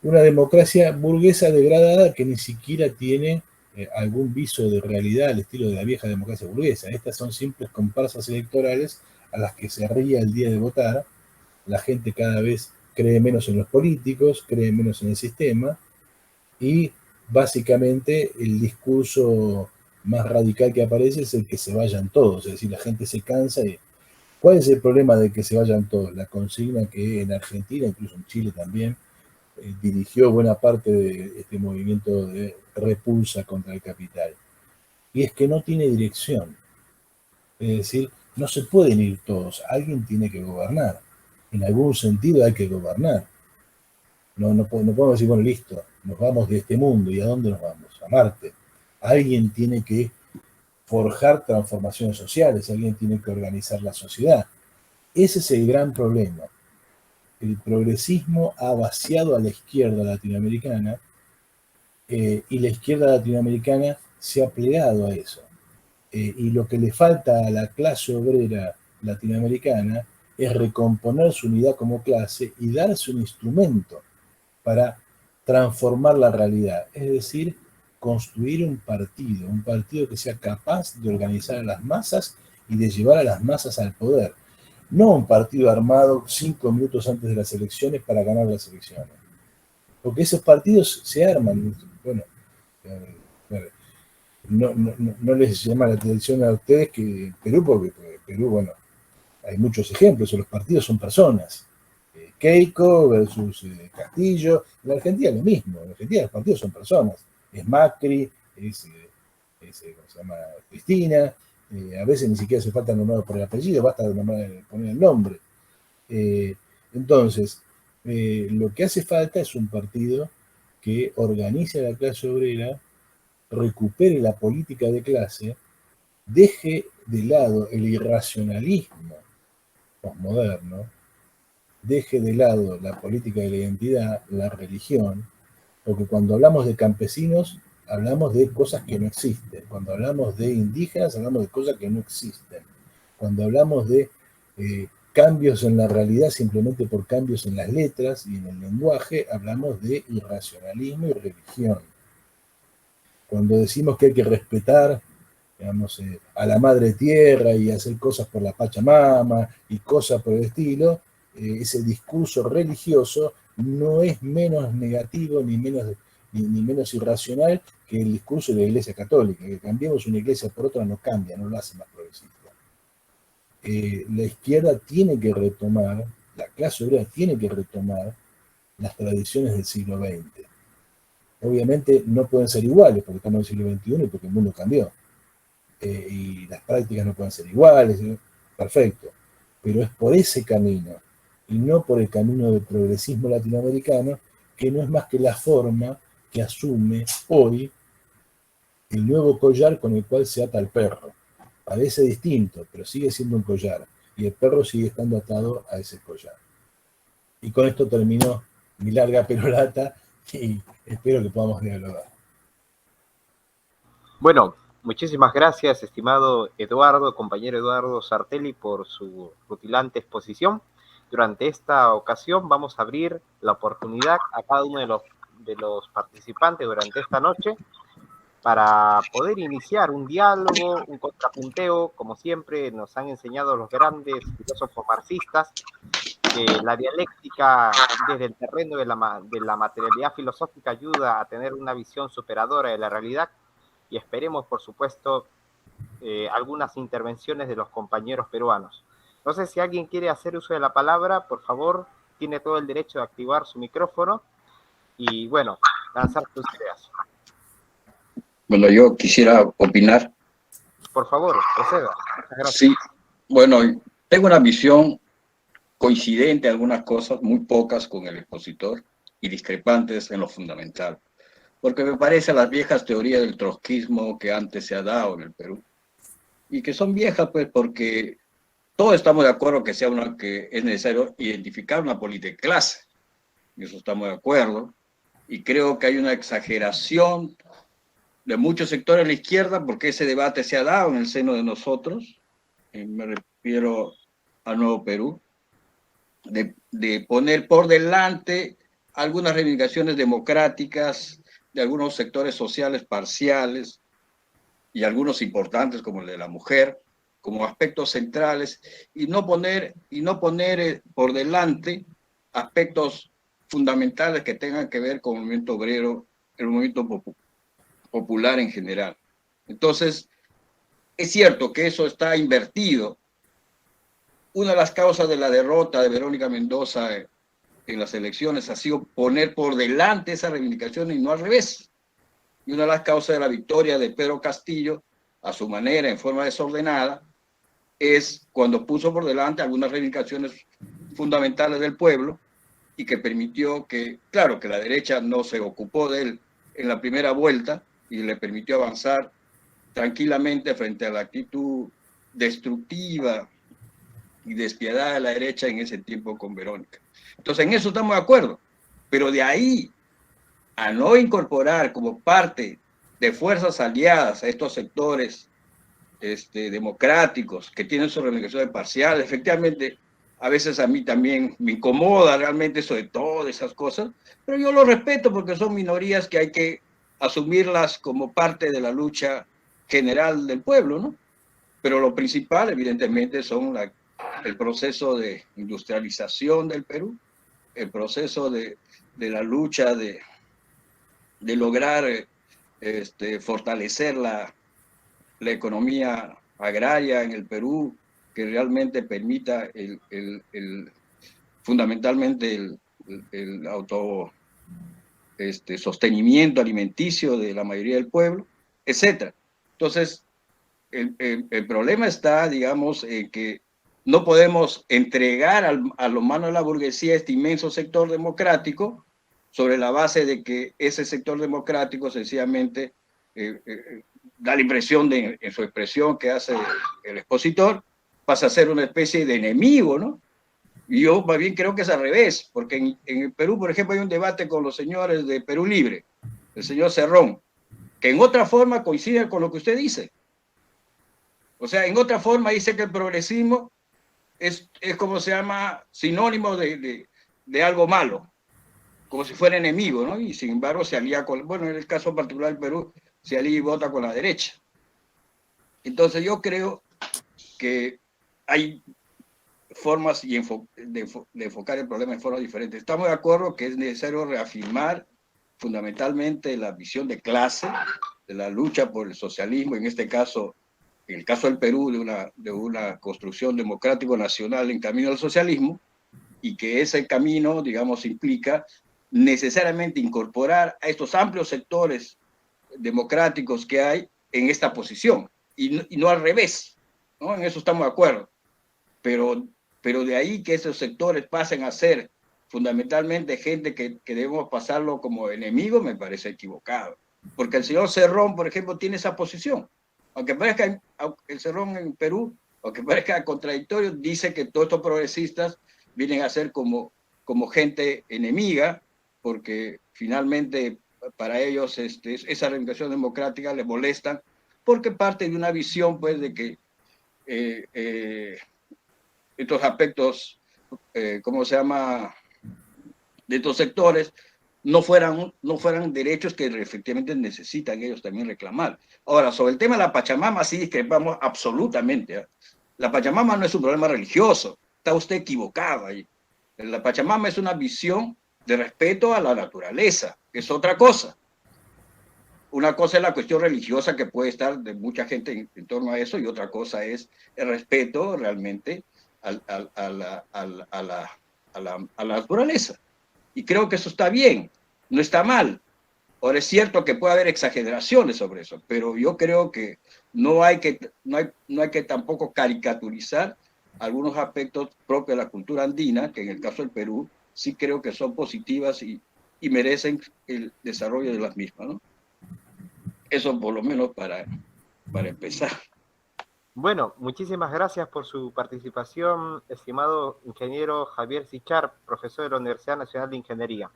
Una democracia burguesa degradada que ni siquiera tiene algún viso de realidad al estilo de la vieja democracia burguesa. Estas son simples comparsas electorales a las que se ríe el día de votar. La gente cada vez cree menos en los políticos, cree menos en el sistema, y básicamente el discurso más radical que aparece es el que se vayan todos, es decir, la gente se cansa. ¿Cuál es el problema de que se vayan todos? La consigna que en Argentina, incluso en Chile también, dirigió buena parte de este movimiento de repulsa contra el capital. Y es que no tiene dirección. Es decir, no se pueden ir todos, alguien tiene que gobernar. En algún sentido hay que gobernar. No podemos decir, bueno, listo, nos vamos de este mundo. ¿Y a dónde nos vamos? A Marte. Alguien tiene que forjar transformaciones sociales, alguien tiene que organizar la sociedad. Ese es el gran problema. El progresismo ha vaciado a la izquierda latinoamericana y la izquierda latinoamericana se ha plegado a eso. Y lo que le falta a la clase obrera latinoamericana es recomponer su unidad como clase y darse un instrumento para transformar la realidad, es decir, construir un partido que sea capaz de organizar a las masas y de llevar a las masas al poder. No un partido armado 5 minutos antes de las elecciones para ganar las elecciones. Porque esos partidos se arman. Bueno, no les llama la atención a ustedes que en Perú, porque Perú, bueno, hay muchos ejemplos, los partidos son personas. Keiko versus Castillo. En la Argentina lo mismo, en la Argentina los partidos son personas. Es Macri, es ¿cómo se llama? Cristina, a veces ni siquiera hace falta nombrar por el apellido, basta poner el nombre. Entonces, lo que hace falta es un partido que organice a la clase obrera, recupere la política de clase, deje de lado el irracionalismo posmoderno, deje de lado la política de la identidad, la religión, porque cuando hablamos de campesinos, hablamos de cosas que no existen. Cuando hablamos de indígenas, hablamos de cosas que no existen. Cuando hablamos de cambios en la realidad simplemente por cambios en las letras y en el lenguaje, hablamos de irracionalismo y religión. Cuando decimos que hay que respetar, digamos, a la madre tierra y hacer cosas por la Pachamama y cosas por el estilo, ese discurso religioso no es menos negativo ni menos irracional que el discurso de la Iglesia Católica. Que cambiemos una iglesia por otra no cambia, no lo hace más progresista. La izquierda tiene que retomar, la clase obrera tiene que retomar las tradiciones del siglo XX. Obviamente no pueden ser iguales porque estamos en el siglo XXI y porque el mundo cambió. Y las prácticas no pueden ser iguales, perfecto. Pero es por ese camino y no por el camino del progresismo latinoamericano, que no es más que la forma que asume hoy el nuevo collar con el cual se ata el perro. Parece distinto, pero sigue siendo un collar, y el perro sigue estando atado a ese collar. Y con esto terminó mi larga perorata y espero que podamos dialogar. Bueno, muchísimas gracias, estimado Eduardo, compañero Eduardo Sartelli, por su rutilante exposición. Durante esta ocasión vamos a abrir la oportunidad a cada uno de los participantes durante esta noche para poder iniciar un diálogo, un contrapunteo, como siempre nos han enseñado los grandes filósofos marxistas, que la dialéctica desde el terreno de la materialidad filosófica ayuda a tener una visión superadora de la realidad, y esperemos, por supuesto, algunas intervenciones de los compañeros peruanos. No sé si alguien quiere hacer uso de la palabra, por favor, tiene todo el derecho de activar su micrófono y, bueno, lanzar sus ideas. Bueno, yo quisiera opinar. Por favor, proceda. Muchas gracias. Sí, bueno, tengo una visión coincidente en algunas cosas, muy pocas con el expositor, y discrepantes en lo fundamental. Porque me parece las viejas teorías del trotskismo que antes se ha dado en el Perú, y que son viejas pues porque todos estamos de acuerdo que es necesario identificar una política de clase, y eso estamos de acuerdo, y creo que hay una exageración de muchos sectores de la izquierda, porque ese debate se ha dado en el seno de nosotros, me refiero al Nuevo Perú, de poner por delante algunas reivindicaciones democráticas de algunos sectores sociales parciales y algunos importantes como el de la mujer, como aspectos centrales, y no poner por delante aspectos fundamentales que tengan que ver con el movimiento obrero, el movimiento popular en general. Entonces, es cierto que eso está invertido. Una de las causas de la derrota de Verónica Mendoza en las elecciones ha sido poner por delante esa reivindicación y no al revés. Y una de las causas de la victoria de Pedro Castillo, a su manera, en forma desordenada, es cuando puso por delante algunas reivindicaciones fundamentales del pueblo y que permitió que, claro, que la derecha no se ocupó de él en la primera vuelta y le permitió avanzar tranquilamente frente a la actitud destructiva y despiadada de la derecha en ese tiempo con Verónica. Entonces, en eso estamos de acuerdo. Pero de ahí a no incorporar como parte de fuerzas aliadas a estos sectores democráticos que tienen su reivindicación parcial, efectivamente, a veces a mí también me incomoda realmente eso de todas esas cosas, pero yo lo respeto porque son minorías que hay que asumirlas como parte de la lucha general del pueblo, ¿no? Pero lo principal, evidentemente, son el proceso de industrialización del Perú, el proceso de la lucha de lograr fortalecer la economía agraria en el Perú, que realmente permita fundamentalmente el auto sostenimiento alimenticio de la mayoría del pueblo, etc. Entonces, el problema está, digamos, en que no podemos entregar a los manos de la burguesía este inmenso sector democrático sobre la base de que ese sector democrático sencillamente da la impresión de, en su expresión que hace el expositor, pasa a ser una especie de enemigo, ¿no? Y yo más bien creo que es al revés, porque en el Perú, por ejemplo, hay un debate con los señores de Perú Libre, el señor Cerrón, que en otra forma coincide con lo que usted dice. O sea, en otra forma dice que el progresismo es como se llama, sinónimo de algo malo, como si fuera enemigo, ¿no? Y sin embargo se alía con, bueno, en el caso particular del Perú, se alía y vota con la derecha. Entonces yo creo que hay formas de enfocar el problema en formas diferentes. Estamos de acuerdo que es necesario reafirmar fundamentalmente la visión de clase, de la lucha por el socialismo, en este caso, en el caso del Perú, de una construcción democrático nacional en camino al socialismo, y que ese camino, digamos, implica necesariamente incorporar a estos amplios sectores democráticos que hay en esta posición, y no al revés, ¿no? En eso estamos de acuerdo. Pero de ahí que esos sectores pasen a ser fundamentalmente gente que debemos pasarlo como enemigo, me parece equivocado. Porque el señor Cerrón, por ejemplo, tiene esa posición. Aunque parezca el Cerrón en Perú, aunque parezca contradictorio, dice que todos estos progresistas vienen a ser como gente enemiga, porque finalmente para ellos esa reivindicación democrática les molesta, porque parte de una visión pues de que estos aspectos, ¿cómo se llama?, de estos sectores, no fueran derechos que efectivamente necesitan ellos también reclamar. Ahora, sobre el tema de la Pachamama, sí discrepamos absolutamente, ¿eh? La Pachamama no es un problema religioso, está usted equivocado ahí. La Pachamama es una visión de respeto a la naturaleza, que es otra cosa. Una cosa es la cuestión religiosa que puede estar de mucha gente en torno a eso, y otra cosa es el respeto realmente a la naturaleza. Y creo que eso está bien, no está mal. Ahora es cierto que puede haber exageraciones sobre eso, pero yo creo que no hay que tampoco caricaturizar algunos aspectos propios de la cultura andina, que en el caso del Perú sí creo que son positivas y merecen el desarrollo de las mismas, ¿no? Eso por lo menos para empezar. Bueno, muchísimas gracias por su participación, estimado ingeniero Javier Sichar, profesor de la Universidad Nacional de Ingeniería.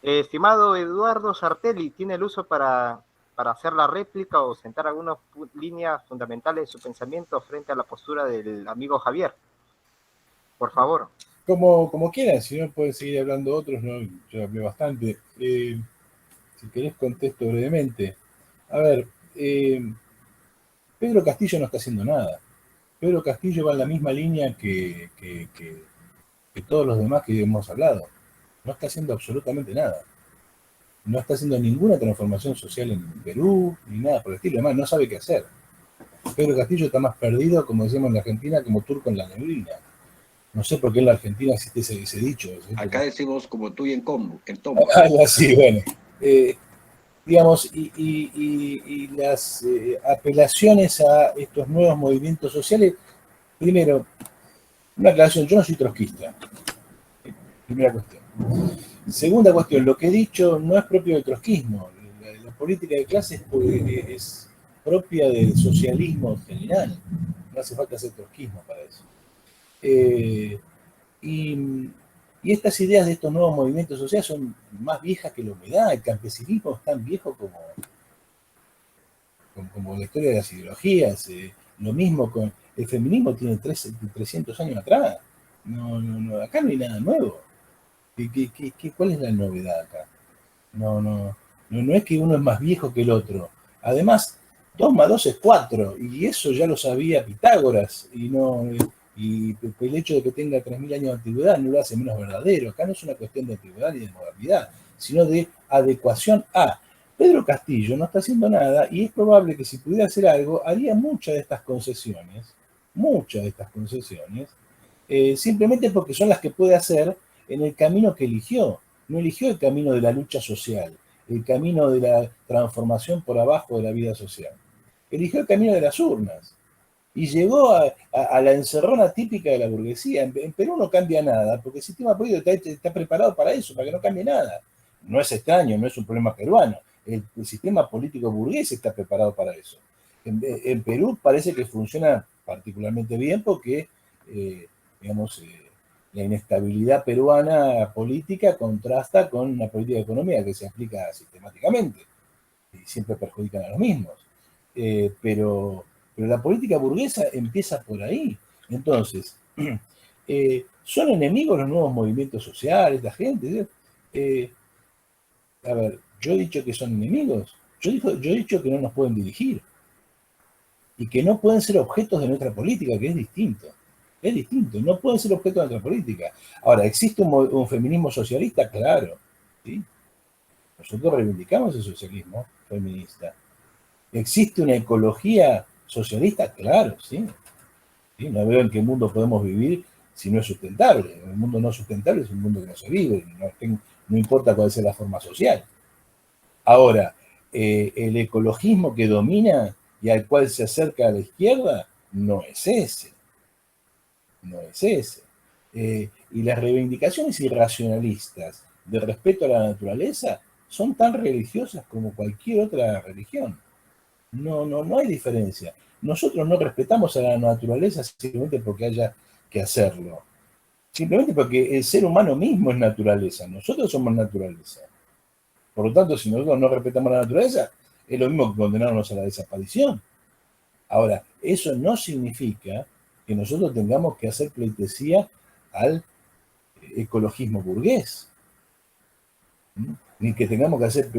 Estimado Eduardo Sartelli, ¿tiene el uso para hacer la réplica o sentar algunas líneas fundamentales de su pensamiento frente a la postura del amigo Javier? Por favor. Como quieran, si no pueden seguir hablando otros, ¿no? Yo hablé bastante. Si querés contesto brevemente. A ver, Pedro Castillo no está haciendo nada. Pedro Castillo va en la misma línea que todos los demás que hemos hablado. No está haciendo absolutamente nada. No está haciendo ninguna transformación social en Perú, ni nada por el estilo. Además, no sabe qué hacer. Pedro Castillo está más perdido, como decimos en la Argentina, como turco en la neblina. No sé por qué en la Argentina existe ese dicho. Acá decimos como tú y en Tombo. Algo así, bueno. Digamos, y las apelaciones a estos nuevos movimientos sociales, primero, una aclaración, yo no soy trotskista. Primera cuestión. Segunda cuestión, lo que he dicho no es propio del trotskismo. La política de clases es propia del socialismo general. No hace falta hacer trotskismo para eso. Eh, y, y estas ideas de estos nuevos movimientos sociales son más viejas que la humedad. El campesinismo es tan viejo como la historia de las ideologías. Lo mismo con el feminismo, tiene 300 años atrás. Acá no hay nada nuevo. ¿Cuál es la novedad acá? No es que uno es más viejo que el otro. Además, 2 más 2 es 4, y eso ya lo sabía Pitágoras, y el hecho de que tenga 3000 años de antigüedad no lo hace menos verdadero. Acá no es una cuestión de antigüedad ni de modernidad, sino de adecuación a. Pedro Castillo no está haciendo nada, y es probable que si pudiera hacer algo, haría muchas de estas concesiones, simplemente porque son las que puede hacer en el camino que eligió. No eligió el camino de la lucha social, el camino de la transformación por abajo de la vida social. Eligió el camino de las urnas y llegó a la encerrona típica de la burguesía. En Perú no cambia nada, porque el sistema político está preparado para eso, para que no cambie nada. No es extraño, no es un problema peruano. El sistema político burgués está preparado para eso. En Perú parece que funciona particularmente bien porque, digamos, la inestabilidad peruana política contrasta con una política económica que se aplica sistemáticamente y siempre perjudican a los mismos. Pero la política burguesa empieza por ahí. Entonces, ¿son enemigos los nuevos movimientos sociales, la gente? A ver, yo he dicho que son enemigos. Yo he dicho que no nos pueden dirigir y que no pueden ser objetos de nuestra política, que es distinto. Es distinto, no pueden ser objetos de nuestra política. Ahora, ¿existe un feminismo socialista? Claro, ¿sí? Nosotros reivindicamos el socialismo feminista. ¿Existe una ecología socialista? Claro, sí. ¿Sí? No veo en qué mundo podemos vivir si no es sustentable. El mundo no sustentable es un mundo que no se vive, no importa cuál sea la forma social. Ahora, el ecologismo que domina y al cual se acerca a la izquierda no es ese. No es ese. Y las reivindicaciones irracionalistas de respeto a la naturaleza son tan religiosas como cualquier otra religión. No hay diferencia. Nosotros no respetamos a la naturaleza simplemente porque haya que hacerlo. Simplemente porque el ser humano mismo es naturaleza. Nosotros somos naturaleza. Por lo tanto, si nosotros no respetamos la naturaleza, es lo mismo que condenarnos a la desaparición. Ahora, eso no significa que nosotros tengamos que hacer pleitesía al ecologismo burgués, ni que tengamos que hacer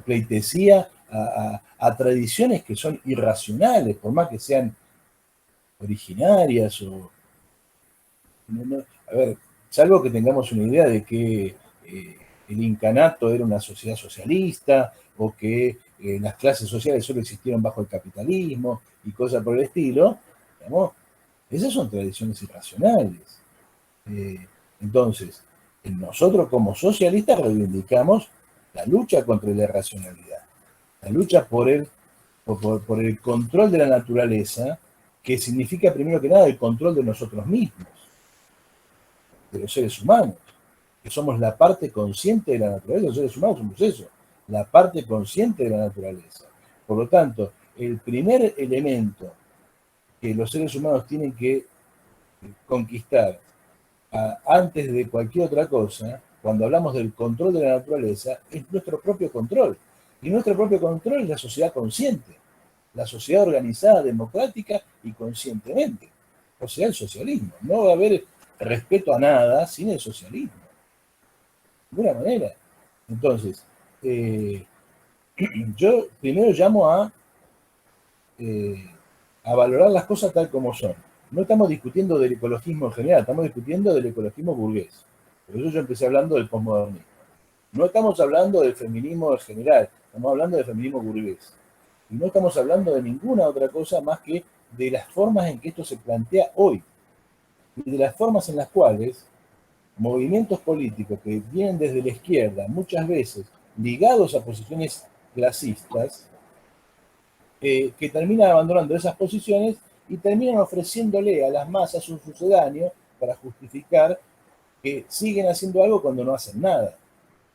pleitesía a tradiciones que son irracionales, por más que sean originarias a ver, salvo que tengamos una idea de que el incanato era una sociedad socialista o que las clases sociales solo existieron bajo el capitalismo y cosas por el estilo, digamos, esas son tradiciones irracionales. Entonces, nosotros como socialistas reivindicamos la lucha contra la irracionalidad, la lucha por el control de la naturaleza, que significa primero que nada el control de nosotros mismos, de los seres humanos, que somos la parte consciente de la naturaleza. Los seres humanos somos eso, la parte consciente de la naturaleza. Por lo tanto, el primer elemento que los seres humanos tienen que conquistar antes de cualquier otra cosa, cuando hablamos del control de la naturaleza, es nuestro propio control. Y nuestro propio control es la sociedad consciente, la sociedad organizada, democrática y conscientemente. O sea, el socialismo. No va a haber respeto a nada sin el socialismo. De ninguna manera. Entonces, yo primero llamo a valorar las cosas tal como son. No estamos discutiendo del ecologismo en general, estamos discutiendo del ecologismo burgués. Por eso yo empecé hablando del posmodernismo. No estamos hablando del feminismo en general, estamos hablando del feminismo burgués. Y no estamos hablando de ninguna otra cosa más que de las formas en que esto se plantea hoy. Y de las formas en las cuales movimientos políticos que vienen desde la izquierda, muchas veces ligados a posiciones clasistas, que terminan abandonando esas posiciones y terminan ofreciéndole a las masas un sucedáneo para justificar que siguen haciendo algo cuando no hacen nada,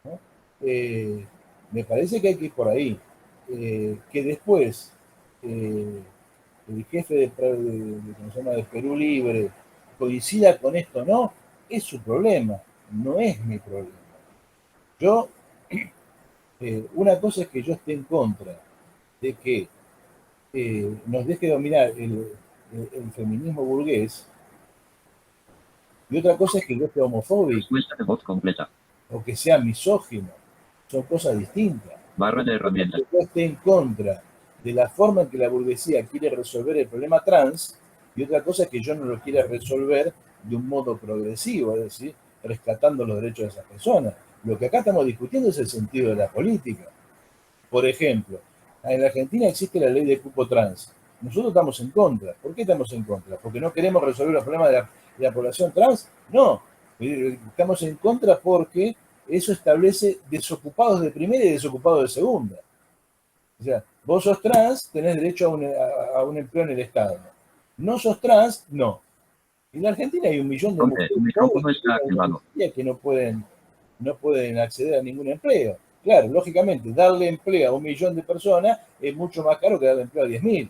¿no? Me parece que hay que ir por ahí. Que después el jefe ¿cómo se llama? De Perú Libre coincida con esto o no, es su problema, no es mi problema. Yo, una cosa es que yo esté en contra de que nos deje dominar el feminismo burgués, y otra cosa es que yo esté homofóbico. Respuesta de voz completa. O que sea misógino. Son cosas distintas. Barra de herramientas. Que yo esté en contra de la forma en que la burguesía quiere resolver el problema trans, y otra cosa es que yo no lo quiera resolver de un modo progresivo, es decir, rescatando los derechos de esas personas. Lo que acá estamos discutiendo es el sentido de la política. Por ejemplo, en la Argentina existe la ley de cupo trans. Nosotros estamos en contra. ¿Por qué estamos en contra? ¿Porque no queremos resolver los problemas de la población trans? No. Estamos en contra porque eso establece desocupados de primera y desocupados de segunda. O sea, vos sos trans, tenés derecho a un empleo en el Estado. No sos trans, no. En la Argentina hay 1 millón de mujeres que no pueden acceder a ningún empleo. Claro, lógicamente, darle empleo a 1 millón de personas es mucho más caro que darle empleo a 10.000.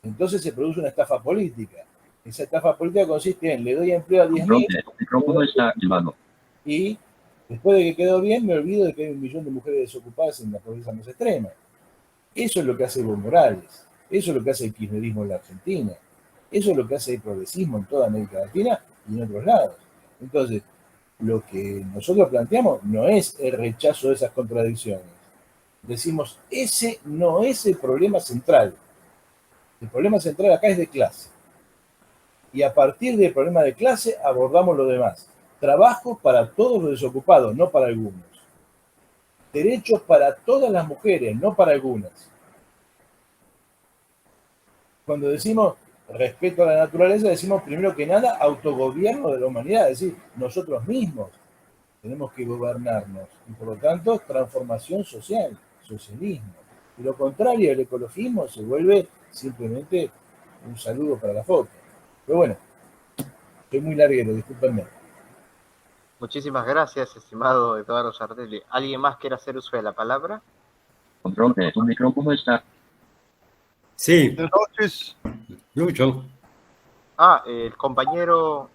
Entonces se produce una estafa política. Esa estafa política consiste en, le doy empleo a 10.000 y después de que quedó bien, me olvido de que hay 1 millón de mujeres desocupadas en la pobreza más extrema. Eso es lo que hace Evo Morales. Eso es lo que hace el kirchnerismo en la Argentina. Eso es lo que hace el progresismo en toda América Latina y en otros lados. Entonces, lo que nosotros planteamos no es el rechazo de esas contradicciones. Decimos, ese no es el problema central. El problema central acá es de clase. Y a partir del problema de clase abordamos lo demás. Trabajo para todos los desocupados, no para algunos. Derechos para todas las mujeres, no para algunas. Cuando decimos respeto a la naturaleza, decimos primero que nada autogobierno de la humanidad, es decir, nosotros mismos tenemos que gobernarnos y por lo tanto transformación social, socialismo. Y lo contrario, el ecologismo se vuelve simplemente un saludo para la foto. Pero bueno, estoy muy larguero, discúlpenme. Muchísimas gracias, estimado Eduardo Sardelli. ¿Alguien más quiere hacer uso de la palabra? Control de tu micrófono está. Sí. Buenas noches. Lucho. El compañero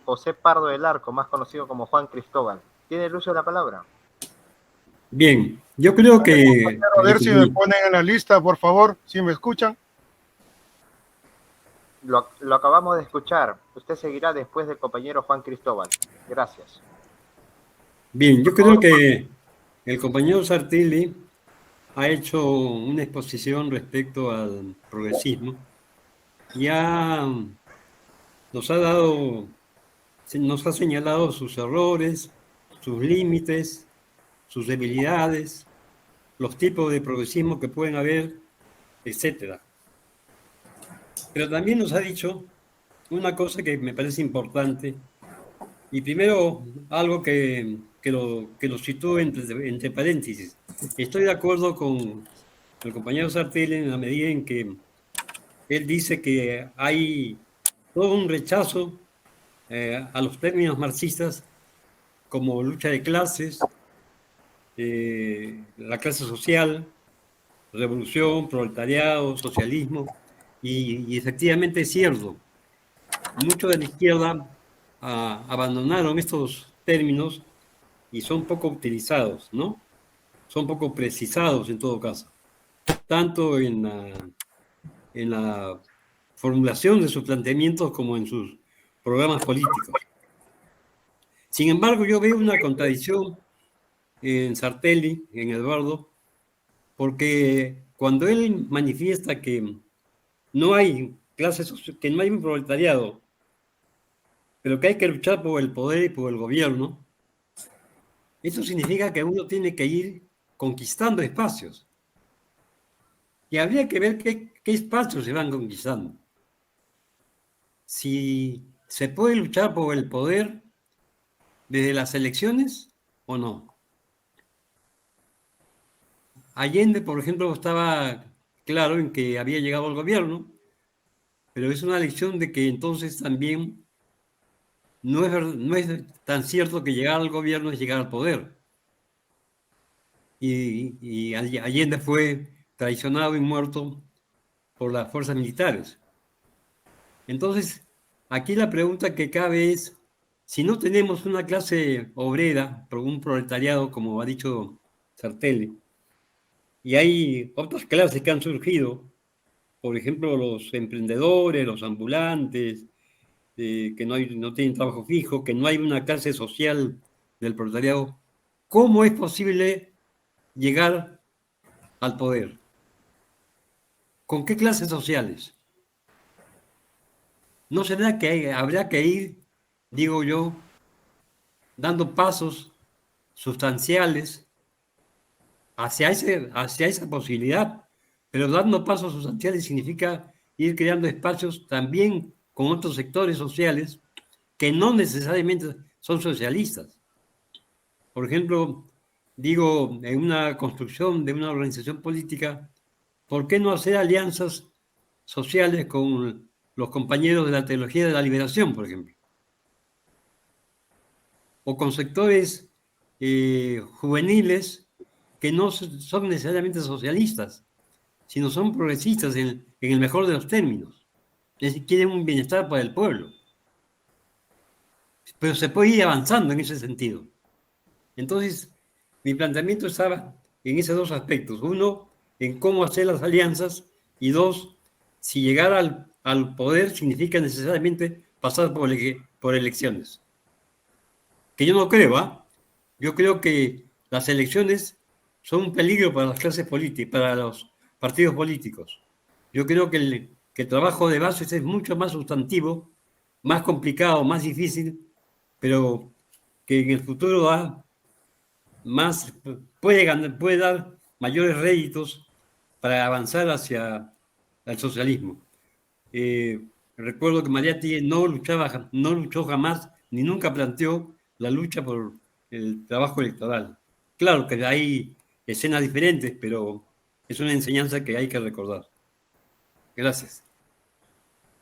José Pardo del Arco, más conocido como Juan Cristóbal. ¿Tiene el uso de la palabra? Bien, yo creo que... A ver si me ponen en la lista, por favor, si me escuchan. Lo acabamos de escuchar. Usted seguirá después del compañero Juan Cristóbal. Gracias. Bien, yo creo que el compañero Sartilli ha hecho una exposición respecto al progresismo y nos ha señalado sus errores, sus límites, sus debilidades, los tipos de progresismo que pueden haber, etcétera. Pero también nos ha dicho una cosa que me parece importante, y primero algo que lo sitúo entre paréntesis. Estoy de acuerdo con el compañero Sartelli en la medida en que él dice que hay todo un rechazo a los términos marxistas como lucha de clases, la clase social, revolución, proletariado, socialismo, y efectivamente es cierto. Muchos de la izquierda abandonaron estos términos y son poco utilizados, ¿no? Son poco precisados en todo caso, tanto en la formulación de sus planteamientos como en sus programas políticos. Sin embargo, yo veo una contradicción en Sartelli, en Eduardo, porque cuando él manifiesta que no hay clases, que no hay un proletariado, pero que hay que luchar por el poder y por el gobierno, eso significa que uno tiene que ir conquistando espacios. Y habría que ver qué espacios se van conquistando. Si se puede luchar por el poder desde las elecciones o no. Allende, por ejemplo, estaba claro en que había llegado al gobierno, pero es una lección de que entonces también no es tan cierto que llegar al gobierno es llegar al poder. Y Allende fue traicionado y muerto por las fuerzas militares. Entonces, aquí la pregunta que cabe es, si no tenemos una clase obrera, un proletariado, como ha dicho Sartelli, y hay otras clases que han surgido, por ejemplo, los emprendedores, los ambulantes, que no tienen trabajo fijo, que no hay una clase social del proletariado, ¿cómo es posible llegar al poder? ¿Con qué clases sociales? ¿No será que habría que ir, digo yo, dando pasos sustanciales hacia esa posibilidad? Pero dando pasos sustanciales significa ir creando espacios también con otros sectores sociales que no necesariamente son socialistas. Por ejemplo, digo, en una construcción de una organización política, ¿por qué no hacer alianzas sociales con los compañeros de la teología de la liberación, por ejemplo? O con sectores juveniles que no son necesariamente socialistas, sino son progresistas en el mejor de los términos. Es decir, quieren un bienestar para el pueblo. Pero se puede ir avanzando en ese sentido. Entonces, mi planteamiento estaba en esos dos aspectos. Uno, en cómo hacer las alianzas, y dos, si llegar al poder significa necesariamente pasar por elecciones. Que yo no creo, ¿ah? Yo creo que las elecciones son un peligro para las clases políticas, para los partidos políticos. Yo creo que el trabajo de bases es mucho más sustantivo, más complicado, más difícil, pero que en el futuro más, puede dar mayores réditos para avanzar hacia el socialismo. Recuerdo que Mariátegui no luchó jamás, ni nunca planteó la lucha por el trabajo electoral. Claro que hay escenas diferentes, pero es una enseñanza que hay que recordar. Gracias.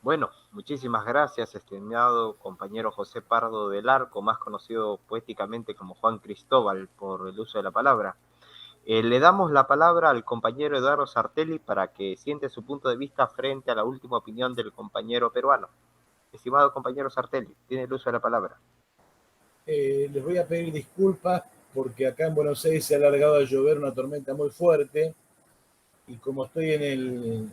Bueno, muchísimas gracias, estimado compañero José Pardo del Arco, más conocido poéticamente como Juan Cristóbal, por el uso de la palabra. Le damos la palabra al compañero Eduardo Sartelli para que siente su punto de vista frente a la última opinión del compañero peruano. Estimado compañero Sartelli, tiene el uso de la palabra. Les voy a pedir disculpas porque acá en Buenos Aires se ha alargado a llover una tormenta muy fuerte y como estoy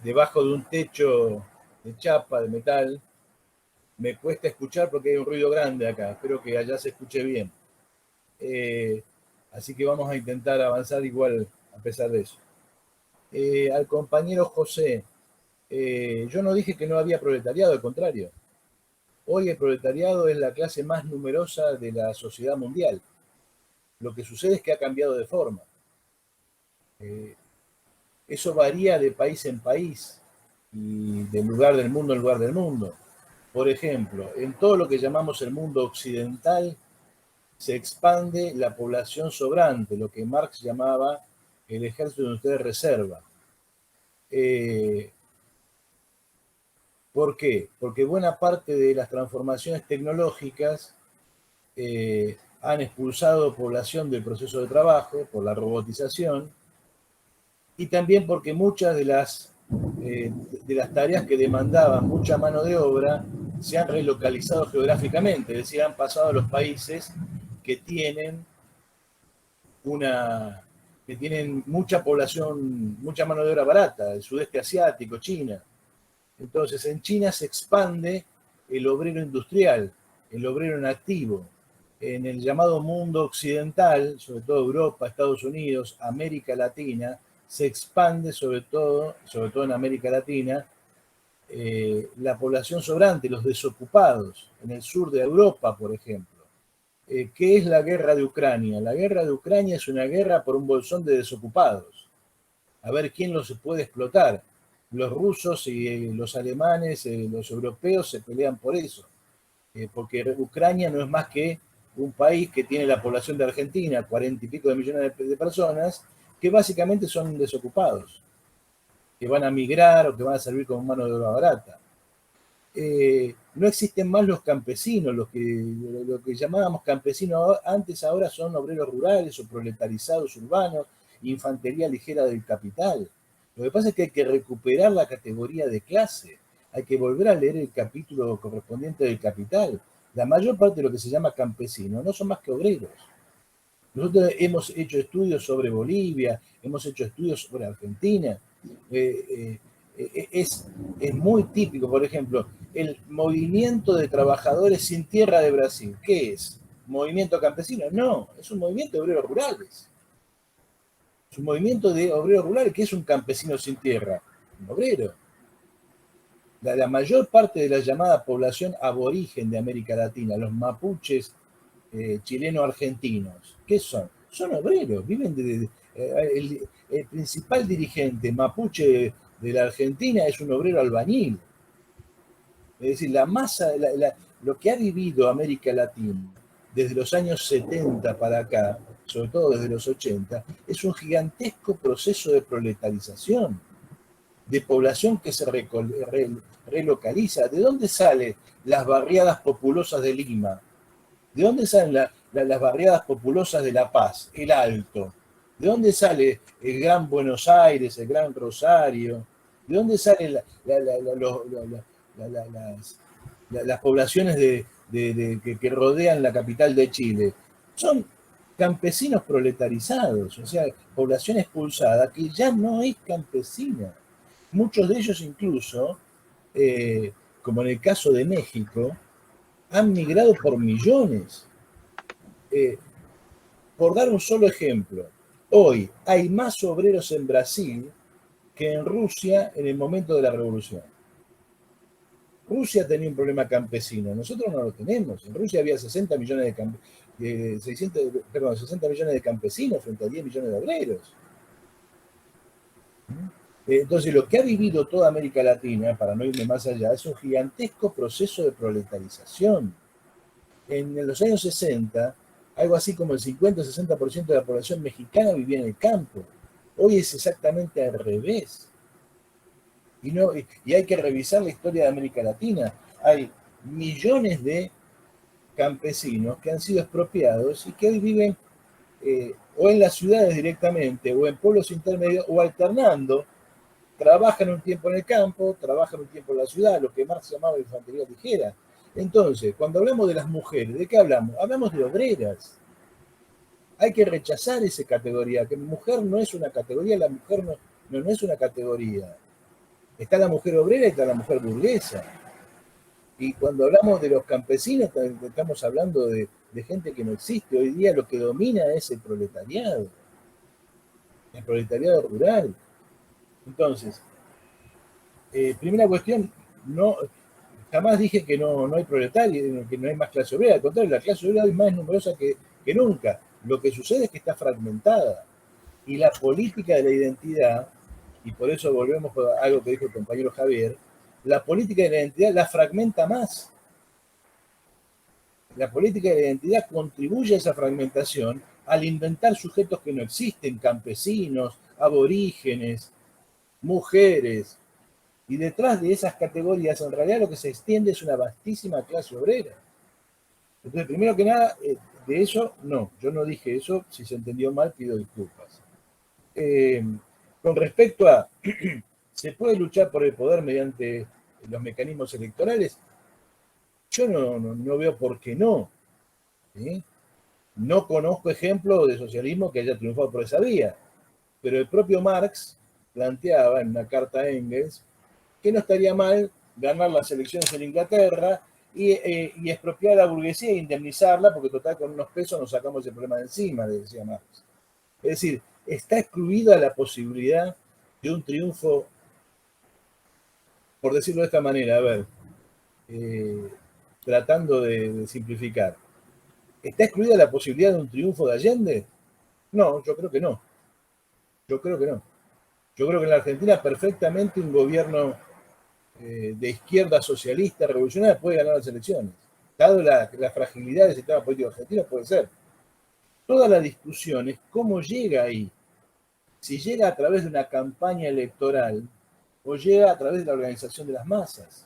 debajo de un techo de chapa, de metal, me cuesta escuchar porque hay un ruido grande acá. Espero que allá se escuche bien. Así que vamos a intentar avanzar igual a pesar de eso. Al compañero José, yo no dije que no había proletariado, al contrario. Hoy el proletariado es la clase más numerosa de la sociedad mundial. Lo que sucede es que ha cambiado de forma. Eso varía de país en país y de lugar del mundo en lugar del mundo. Por ejemplo, en todo lo que llamamos el mundo occidental se expande la población sobrante, lo que Marx llamaba el ejército de unidad de reserva. ¿Por qué? Porque buena parte de las transformaciones tecnológicas han expulsado población del proceso de trabajo por la robotización y también porque muchas de las tareas que demandaban mucha mano de obra se han relocalizado geográficamente, es decir, han pasado a los países que tienen mucha población, mucha mano de obra barata, el sudeste asiático, China. Entonces, en China se expande el obrero industrial, el obrero en activo. En el llamado mundo occidental, sobre todo Europa, Estados Unidos, América Latina, se expande sobre todo en América Latina, la población sobrante, los desocupados, en el sur de Europa, por ejemplo. ¿Qué es la guerra de Ucrania? La guerra de Ucrania es una guerra por un bolsón de desocupados. A ver quién los puede explotar. Los rusos y los alemanes, los europeos se pelean por eso, porque Ucrania no es más que un país que tiene la población de Argentina, 40 y pico de millones de personas, que básicamente son desocupados, que van a migrar o que van a servir como mano de obra barata. No existen más los campesinos, lo que llamábamos campesinos antes, ahora son obreros rurales o proletarizados urbanos, infantería ligera del capital. Lo que pasa es que hay que recuperar la categoría de clase, hay que volver a leer el capítulo correspondiente del Capital. La mayor parte de lo que se llama campesinos no son más que obreros. Nosotros hemos hecho estudios sobre Bolivia, hemos hecho estudios sobre Argentina. Es muy típico, por ejemplo, el movimiento de trabajadores sin tierra de Brasil. ¿Qué es? ¿Movimiento campesino? No, es un movimiento de obreros rurales. Es un movimiento de obreros rurales. ¿Qué es un campesino sin tierra? Un obrero. La mayor parte de la llamada población aborigen de América Latina, los mapuches chileno-argentinos, ¿qué son? Son obreros, viven el principal dirigente mapuche de la Argentina es un obrero albañil. Es decir, la masa, lo que ha vivido América Latina desde los años 70 para acá, sobre todo desde los 80, es un gigantesco proceso de proletarización, de población que se relocaliza. ¿De dónde salen las barriadas populosas de Lima? ¿De dónde salen las barriadas populosas de La Paz, el Alto? ¿De dónde sale el Gran Buenos Aires, el Gran Rosario? ¿De dónde salen las poblaciones que rodean la capital de Chile? Son campesinos proletarizados, o sea, población expulsada que ya no es campesina. Muchos de ellos incluso, como en el caso de México, han migrado por millones. Por dar un solo ejemplo, hoy hay más obreros en Brasil que en Rusia en el momento de la revolución. Rusia tenía un problema campesino, nosotros no lo tenemos. En Rusia había 60 millones de campesinos frente a 10 millones de obreros. Entonces, lo que ha vivido toda América Latina, para no irme más allá, es un gigantesco proceso de proletarización. En los años 60, algo así como el 50-60% de la población mexicana vivía en el campo. Hoy es exactamente al revés. Y hay que revisar la historia de América Latina. Hay millones de campesinos que han sido expropiados y que hoy viven o en las ciudades directamente, o en pueblos intermedios, o alternando. Trabajan un tiempo en el campo, trabajan un tiempo en la ciudad, lo que Marx llamaba infantería ligera. Entonces, cuando hablamos de las mujeres, ¿de qué hablamos? Hablamos de obreras. Hay que rechazar esa categoría, que mujer no es una categoría, la mujer no es una categoría. Está la mujer obrera y está la mujer burguesa. Y cuando hablamos de los campesinos, estamos hablando de gente que no existe. Hoy día lo que domina es el proletariado rural. Entonces, primera cuestión, jamás dije que no hay proletarios, que no hay más clase obrera. Al contrario, la clase obrera es más numerosa que nunca. Lo que sucede es que está fragmentada. Y la política de la identidad, y por eso volvemos a algo que dijo el compañero Javier, la política de la identidad la fragmenta más. La política de la identidad contribuye a esa fragmentación al inventar sujetos que no existen, campesinos, aborígenes, mujeres, y detrás de esas categorías en realidad lo que se extiende es una vastísima clase obrera. Entonces, primero que nada, de eso, no, yo no dije eso, si se entendió mal pido disculpas. Con respecto a, ¿se puede luchar por el poder mediante los mecanismos electorales? Yo no veo por qué no. ¿Sí? No conozco ejemplo de socialismo que haya triunfado por esa vía, pero el propio Marx planteaba en una carta a Engels que no estaría mal ganar las elecciones en Inglaterra y expropiar a la burguesía e indemnizarla, porque total con unos pesos nos sacamos el problema de encima, decía Marx. Es decir, está excluida la posibilidad de un triunfo, por decirlo de esta manera, a ver, tratando de simplificar. ¿Está excluida la posibilidad de un triunfo de Allende? No, yo creo que no. Yo creo que en la Argentina perfectamente un gobierno de izquierda socialista revolucionaria puede ganar las elecciones. Dado la fragilidad del sistema político argentino, puede ser. Toda la discusión es cómo llega ahí. Si llega a través de una campaña electoral o llega a través de la organización de las masas.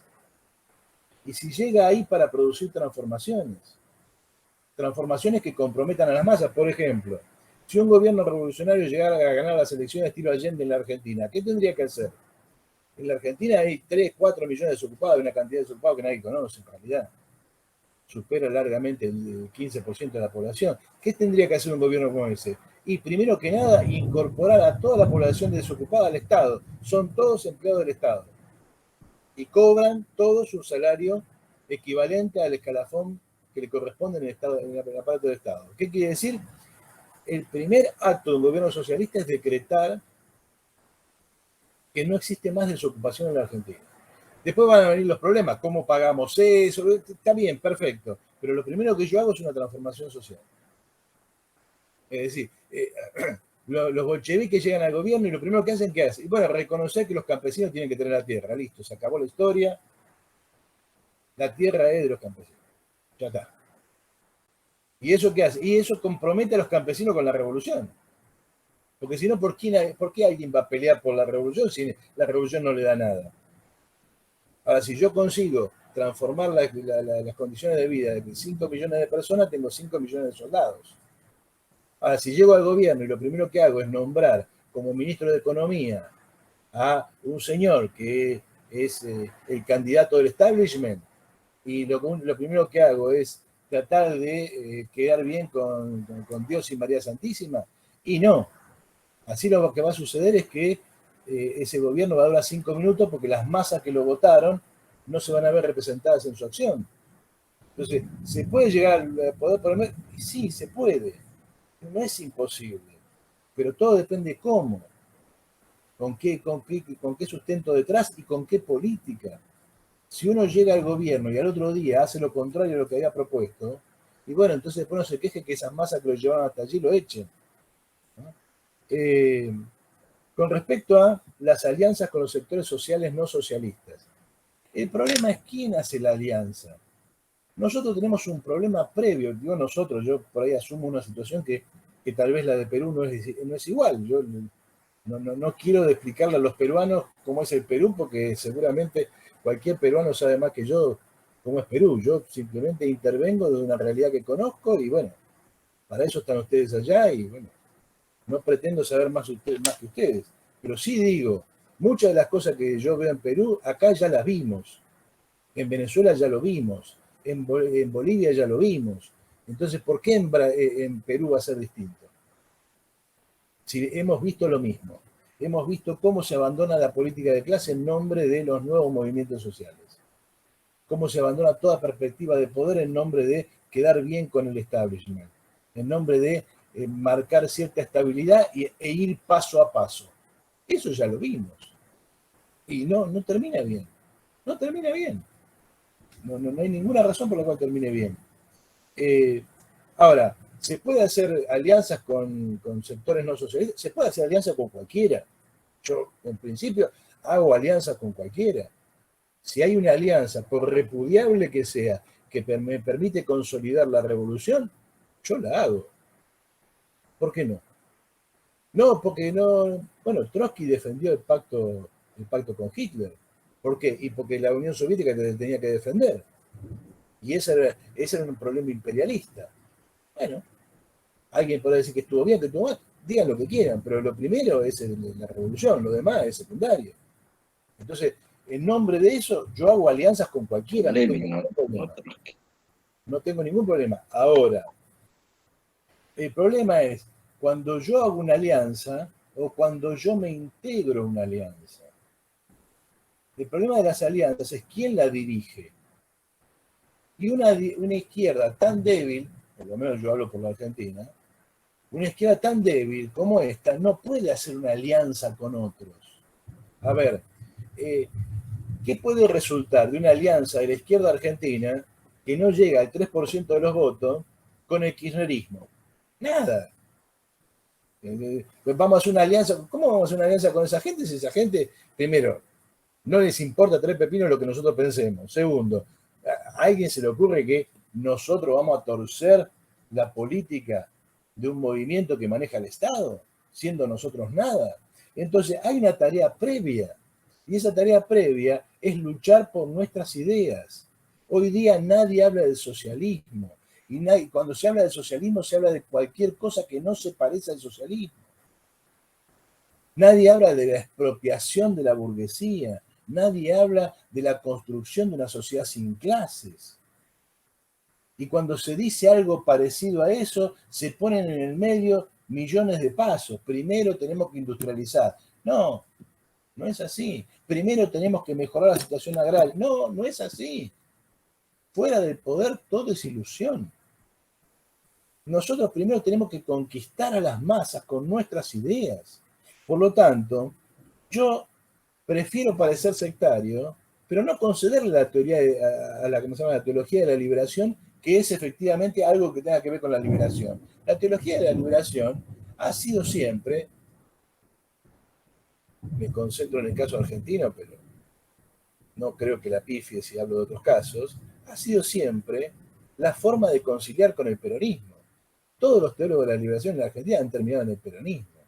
Y si llega ahí para producir transformaciones que comprometan a las masas. Por ejemplo, si un gobierno revolucionario llegara a ganar las elecciones estilo Allende en la Argentina, ¿qué tendría que hacer? En la Argentina hay 3, 4 millones de desocupados, una cantidad de desocupados que nadie conoce en realidad. Supera largamente el 15% de la población. ¿Qué tendría que hacer un gobierno como ese? Y primero que nada, incorporar a toda la población desocupada al Estado. Son todos empleados del Estado. Y cobran todos un salario equivalente al escalafón que le corresponde en el Estado, en el aparato del Estado. ¿Qué quiere decir? El primer acto de un gobierno socialista es decretar que no existe más desocupación en la Argentina. Después van a venir los problemas, ¿cómo pagamos eso? Está bien, perfecto, pero lo primero que yo hago es una transformación social. Es decir, los bolcheviques llegan al gobierno y lo primero que hacen, ¿qué hacen? Y bueno, reconocer que los campesinos tienen que tener la tierra, listo, se acabó la historia, la tierra es de los campesinos, ya está. ¿Y eso qué hace? Y eso compromete a los campesinos con la revolución. Porque si no, ¿por qué alguien va a pelear por la revolución si la revolución no le da nada? Ahora, si yo consigo transformar las condiciones de vida de 5 millones de personas, tengo 5 millones de soldados. Ahora, si llego al gobierno y lo primero que hago es nombrar como ministro de Economía a un señor que es el candidato del establishment, y lo primero que hago es tratar de quedar bien con Dios y María Santísima, y no. Así lo que va a suceder es que ese gobierno va a durar 5 minutos porque las masas que lo votaron no se van a ver representadas en su acción. Entonces, ¿se puede llegar al poder poner? Sí, se puede. No es imposible. Pero todo depende de cómo. Con qué sustento detrás y con qué política. Si uno llega al gobierno y al otro día hace lo contrario de lo que había propuesto, y bueno, entonces después no se queje que esas masas que lo llevaron hasta allí lo echen, ¿no? Con respecto a las alianzas con los sectores sociales no socialistas, el problema es quién hace la alianza. Nosotros tenemos un problema previo, digo nosotros, yo por ahí asumo una situación que tal vez la de Perú no es igual. Yo no quiero explicarle a los peruanos cómo es el Perú, porque seguramente cualquier peruano sabe más que yo cómo es Perú. Yo simplemente intervengo de una realidad que conozco y bueno, para eso están ustedes allá y bueno, no pretendo saber más que ustedes, pero sí digo, muchas de las cosas que yo veo en Perú, acá ya las vimos, en Venezuela ya lo vimos, en Bolivia ya lo vimos. Entonces, ¿por qué en Perú va a ser distinto? Si hemos visto lo mismo, hemos visto cómo se abandona la política de clase en nombre de los nuevos movimientos sociales, cómo se abandona toda perspectiva de poder en nombre de quedar bien con el establishment, en nombre de marcar cierta estabilidad e ir paso a paso. Eso ya lo vimos. Y no termina bien. No termina bien. No hay ninguna razón por la cual termine bien. Ahora, ¿se puede hacer alianzas con sectores no socialistas? Se puede hacer alianzas con cualquiera. Yo, en principio, hago alianzas con cualquiera. Si hay una alianza, por repudiable que sea, que me permite consolidar la revolución, yo la hago. ¿Por qué no? No, porque no. Bueno, Trotsky defendió el pacto con Hitler. ¿Por qué? Y porque la Unión Soviética tenía que defender. Y ese era un problema imperialista. Bueno, alguien podrá decir que estuvo bien, que estuvo mal. Digan lo que quieran, pero lo primero es la revolución, lo demás es secundario. Entonces, en nombre de eso, yo hago alianzas con cualquiera. No tengo ningún problema. Ahora, el problema es cuando yo hago una alianza o cuando yo me integro a una alianza. El problema de las alianzas es quién la dirige. Y una izquierda tan débil, por lo menos yo hablo por la Argentina, una izquierda tan débil como esta no puede hacer una alianza con otros. A ver, ¿qué puede resultar de una alianza de la izquierda argentina que no llega al 3% de los votos con el kirchnerismo? Nada. Vamos a hacer una alianza. ¿Cómo vamos a hacer una alianza con esa gente si esa gente, primero, no les importa 3 pepinos lo que nosotros pensemos? Segundo, ¿a alguien se le ocurre que nosotros vamos a torcer la política de un movimiento que maneja el Estado, siendo nosotros nada? Entonces hay una tarea previa, y esa tarea previa es luchar por nuestras ideas. Hoy día nadie habla del socialismo, y cuando se habla de socialismo se habla de cualquier cosa que no se parece al socialismo. Nadie habla de la expropiación de la burguesía, Nadie habla de la construcción de una sociedad sin clases. Y cuando se dice algo parecido a eso, se ponen en el medio millones de pasos. Primero tenemos que industrializar. No, no es así. Primero tenemos que mejorar la situación agraria. No, no es así. Fuera del poder todo es ilusión. Nosotros primero tenemos que conquistar a las masas con nuestras ideas. Por lo tanto, yo prefiero parecer sectario, pero no concederle la teoría a la que se llama la teología de la liberación, que es efectivamente algo que tenga que ver con la liberación. La teología de la liberación ha sido siempre, me concentro en el caso argentino, pero no creo que la pifie si hablo de otros casos, ha sido siempre la forma de conciliar con el peronismo. Todos los teólogos de la liberación en la Argentina han terminado en el peronismo.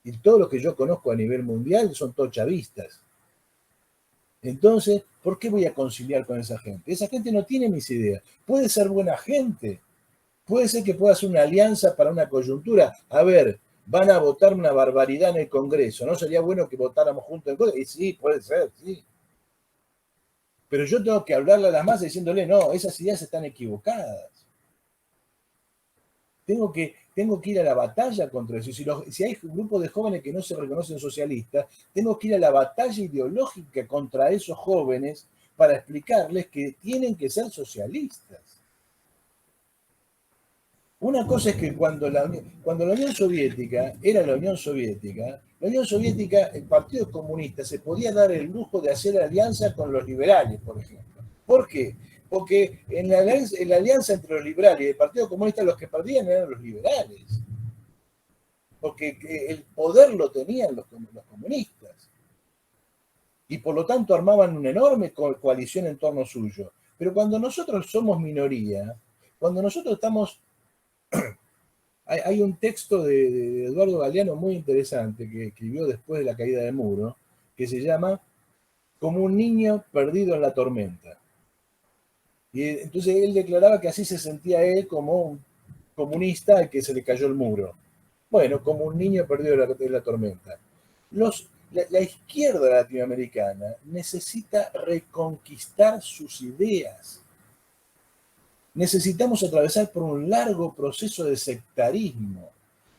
Y todos los que yo conozco a nivel mundial son todos chavistas. Entonces, ¿por qué voy a conciliar con esa gente? Esa gente no tiene mis ideas. Puede ser buena gente. Puede ser que pueda hacer una alianza para una coyuntura. A ver, van a votar una barbaridad en el Congreso. ¿No sería bueno que votáramos juntos en el Congreso? Y sí, puede ser, sí. Pero yo tengo que hablarle a las masas diciéndole, no, esas ideas están equivocadas. Tengo que ir a la batalla contra eso. Si hay grupos de jóvenes que no se reconocen socialistas, tengo que ir a la batalla ideológica contra esos jóvenes para explicarles que tienen que ser socialistas. Una cosa es que cuando la Unión Soviética era la Unión Soviética, el Partido Comunista se podía dar el lujo de hacer alianza con los liberales, por ejemplo. ¿Por qué? Porque en la alianza entre los liberales y el Partido Comunista los que perdían eran los liberales. Porque el poder lo tenían los comunistas. Y por lo tanto armaban una enorme coalición en torno suyo. Pero cuando nosotros somos minoría, cuando nosotros estamos... Hay un texto de Eduardo Galeano muy interesante que escribió después de la caída del muro, que se llama Como un niño perdido en la tormenta. Y entonces él declaraba que así se sentía él como un comunista al que se le cayó el muro. Bueno, como un niño perdido en la tormenta. La izquierda latinoamericana necesita reconquistar sus ideas. Necesitamos atravesar por un largo proceso de sectarismo.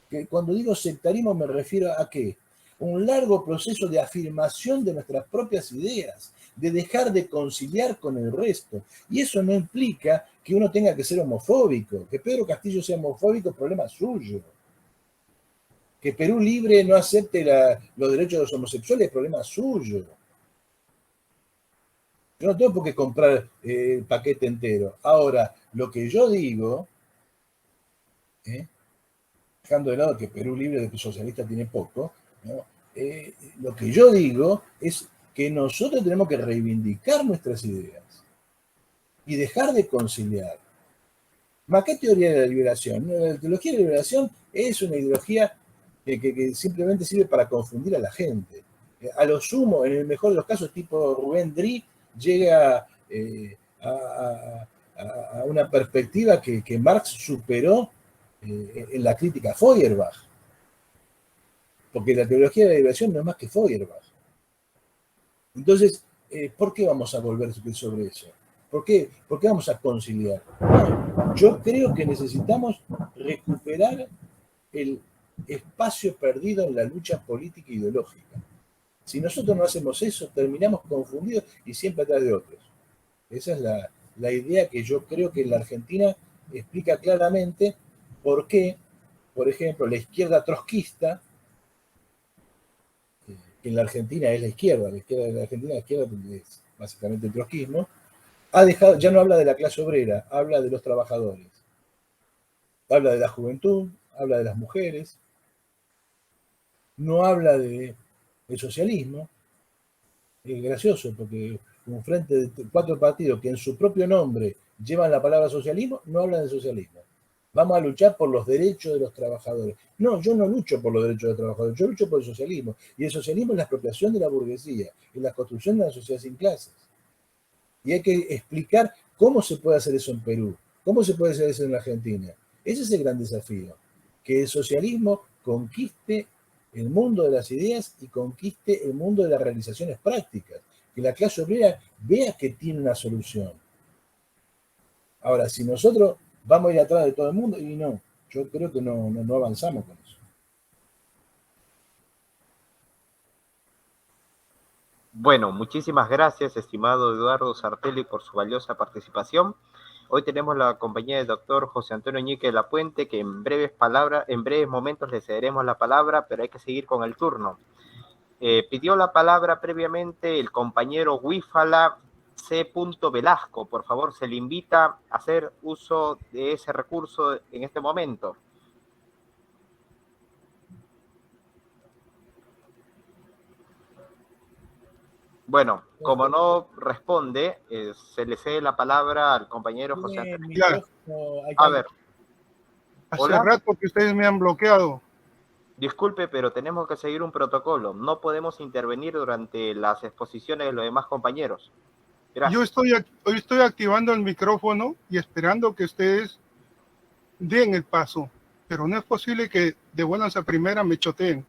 Que cuando digo sectarismo me refiero a ¿qué? Un largo proceso de afirmación de nuestras propias ideas, de dejar de conciliar con el resto. Y eso no implica que uno tenga que ser homofóbico. Que Pedro Castillo sea homofóbico es problema suyo. Que Perú Libre no acepte los derechos de los homosexuales es problema suyo. Yo no tengo por qué comprar el paquete entero. Ahora, lo que yo digo, dejando de lado que Perú Libre de socialista tiene poco, ¿no? Lo que yo digo es que nosotros tenemos que reivindicar nuestras ideas y dejar de conciliar. ¿Más qué teoría de la liberación? La teología de la liberación es una ideología que simplemente sirve para confundir a la gente. A lo sumo, en el mejor de los casos, tipo Rubén Dri, llega a una perspectiva que Marx superó en la crítica a Feuerbach. Porque la teología de la liberación no es más que Feuerbach. Entonces, ¿por qué vamos a volver sobre eso? ¿Por qué vamos a conciliar? No, yo creo que necesitamos recuperar el espacio perdido en la lucha política e ideológica. Si nosotros no hacemos eso, terminamos confundidos y siempre atrás de otros. Esa es la idea que yo creo que en la Argentina explica claramente por qué, por ejemplo, la izquierda trotskista, que en la Argentina es la izquierda de la Argentina, la izquierda es básicamente el trotskismo, ha dejado, ya no habla de la clase obrera, habla de los trabajadores, habla de la juventud, habla de las mujeres, no habla del socialismo. Es gracioso porque un frente de 4 partidos que en su propio nombre llevan la palabra socialismo, no hablan de socialismo. Vamos a luchar por los derechos de los trabajadores. No, yo no lucho por los derechos de los trabajadores, yo lucho por el socialismo. Y el socialismo es la expropiación de la burguesía, es la construcción de una sociedad sin clases. Y hay que explicar cómo se puede hacer eso en Perú, cómo se puede hacer eso en la Argentina. Ese es el gran desafío, que el socialismo conquiste el mundo de las ideas y conquiste el mundo de las realizaciones prácticas. Que la clase obrera vea que tiene una solución. Ahora, si nosotros vamos a ir atrás de todo el mundo, y no, yo creo que no avanzamos con eso. Bueno, muchísimas gracias, estimado Eduardo Sartelli, por su valiosa participación. Hoy tenemos la compañía del doctor José Antonio Ñique de la Puente, que en breves momentos le cederemos la palabra, pero hay que seguir con el turno. Pidió la palabra previamente el compañero Huífala C. Velasco. Por favor, se le invita a hacer uso de ese recurso en este momento. Bueno, como no responde, se le cede la palabra al compañero José Antonio. A ver. Hace Hola. rato que ustedes me han bloqueado. Disculpe, pero tenemos que seguir un protocolo. No podemos intervenir durante las exposiciones de los demás compañeros. Gracias. Hoy estoy activando el micrófono y esperando que ustedes den el paso, pero no es posible que de buenas a primera me choteen.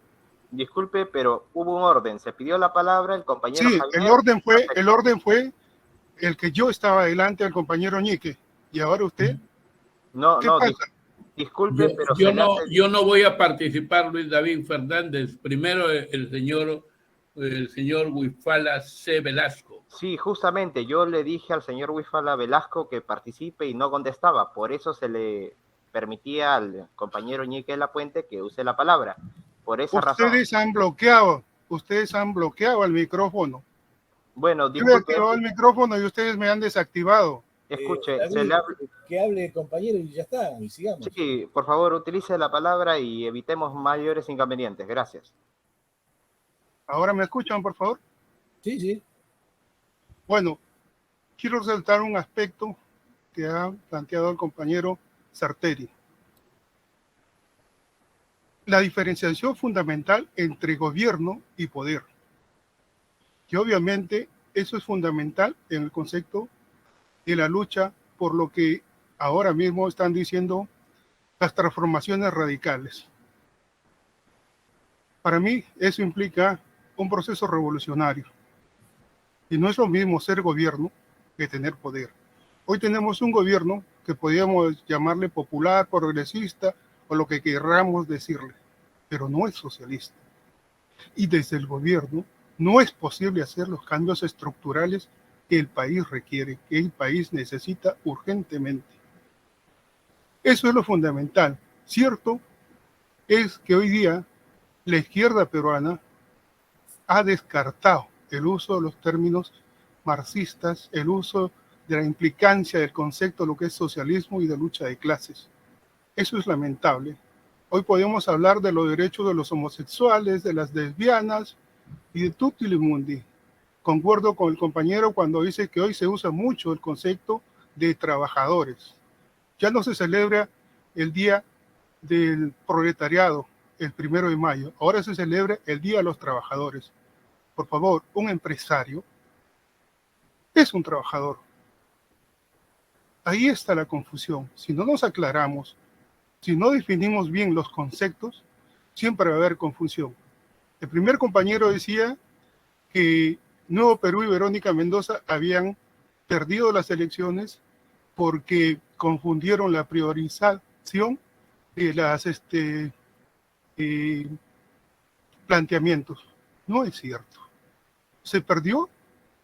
Disculpe, pero hubo un orden. Se pidió la palabra el compañero Sí, Javier. el orden fue el que yo estaba adelante del compañero Ñique. ¿Y ahora usted? No, ¿Qué no, pasa? disculpe, pero yo no voy a participar, Luis David Fernández. Primero el señor Huífala C. Velasco. Sí, justamente, yo le dije al señor Huífala Velasco que participe y no contestaba. Por eso se le permitía al compañero Ñique de la Puente que use la palabra. Por esa razón. Ustedes han bloqueado el micrófono. Bueno, disculpe. Yo he activado el micrófono y ustedes me han desactivado. Escuche, David, que hable el compañero y ya está, y sigamos. Sí, por favor, utilice la palabra y evitemos mayores inconvenientes. Gracias. ¿Ahora me escuchan, por favor? Sí, sí. Bueno, quiero resaltar un aspecto que ha planteado el compañero Sartelli. La diferenciación fundamental entre gobierno y poder. Y obviamente eso es fundamental en el concepto de la lucha por lo que ahora mismo están diciendo las transformaciones radicales. Para mí eso implica un proceso revolucionario. Y no es lo mismo ser gobierno que tener poder. Hoy tenemos un gobierno que podríamos llamarle popular, progresista o lo que querramos decirle, pero no es socialista. Y desde el gobierno no es posible hacer los cambios estructurales que el país requiere, que el país necesita urgentemente. Eso es lo fundamental. Cierto es que hoy día la izquierda peruana ha descartado el uso de los términos marxistas, el uso de la implicancia del concepto de lo que es socialismo y de lucha de clases. Eso es lamentable. Hoy podemos hablar de los derechos de los homosexuales, de las lesbianas y de tutti li mundi. Concuerdo con el compañero cuando dice que hoy se usa mucho el concepto de trabajadores. Ya no se celebra el Día del Proletariado, el 1 de mayo. Ahora se celebra el Día de los Trabajadores. Por favor, un empresario es un trabajador. Ahí está la confusión. Si no nos aclaramos, si no definimos bien los conceptos, siempre va a haber confusión. El primer compañero decía que Nuevo Perú y Verónica Mendoza habían perdido las elecciones porque confundieron la priorización de las planteamientos. No es cierto. Se perdió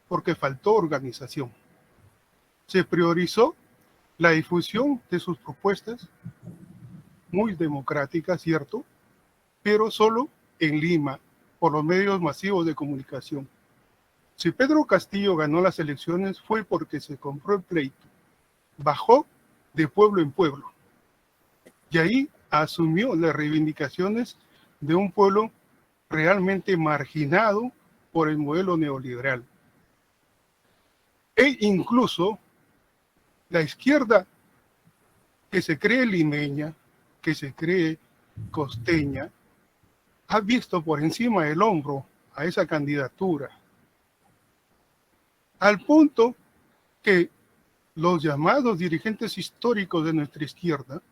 porque faltó organización. Se priorizó la difusión de sus propuestas, muy democráticas, cierto, pero solo en Lima, por los medios masivos de comunicación. Si Pedro Castillo ganó las elecciones fue porque se compró el pleito, bajó de pueblo en pueblo, y ahí asumió las reivindicaciones de un pueblo realmente marginado por el modelo neoliberal. E incluso la izquierda que se cree limeña, que se cree costeña, ha visto por encima del hombro a esa candidatura, al punto que los llamados dirigentes históricos de nuestra izquierda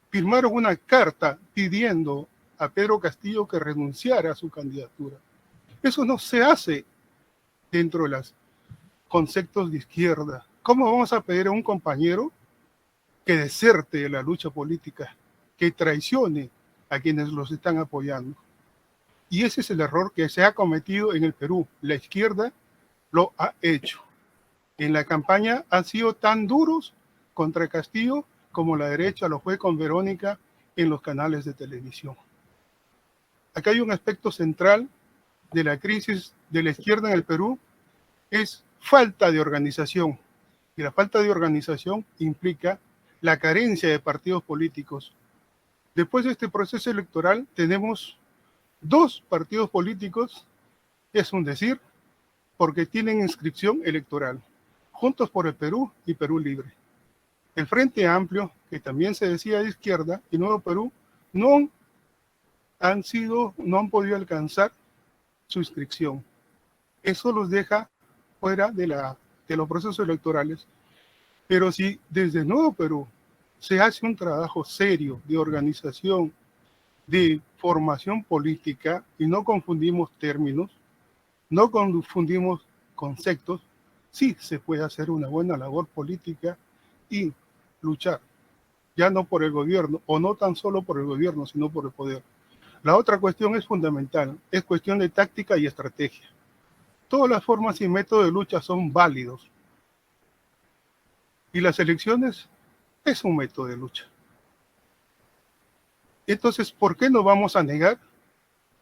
firmaron una carta pidiendo a Pedro Castillo que renunciara a su candidatura. Eso no se hace dentro de los conceptos de izquierda. ¿Cómo vamos a pedir a un compañero que deserte de la lucha política, que traicione a quienes los están apoyando? Y ese es el error que se ha cometido en el Perú. La izquierda lo ha hecho. En la campaña han sido tan duros contra Castillo como la derecha lo fue con Verónica en los canales de televisión. Acá hay un aspecto central de la crisis de la izquierda en el Perú, es falta de organización. Y la falta de organización implica la carencia de partidos políticos. Después de este proceso electoral tenemos 2 partidos políticos, es un decir, porque tienen inscripción electoral, Juntos por el Perú y Perú Libre. El Frente Amplio, que también se decía de izquierda, y Nuevo Perú, no han podido alcanzar su inscripción. Eso los deja fuera de los procesos electorales. Pero si desde Nuevo Perú se hace un trabajo serio de organización, de formación política, y no confundimos términos, no confundimos conceptos, sí se puede hacer una buena labor política y luchar, ya no por el gobierno, o no tan solo por el gobierno, sino por el poder. La otra cuestión es fundamental, es cuestión de táctica y estrategia. Todas las formas y métodos de lucha son válidos. Y las elecciones es un método de lucha. Entonces, ¿por qué no vamos a negar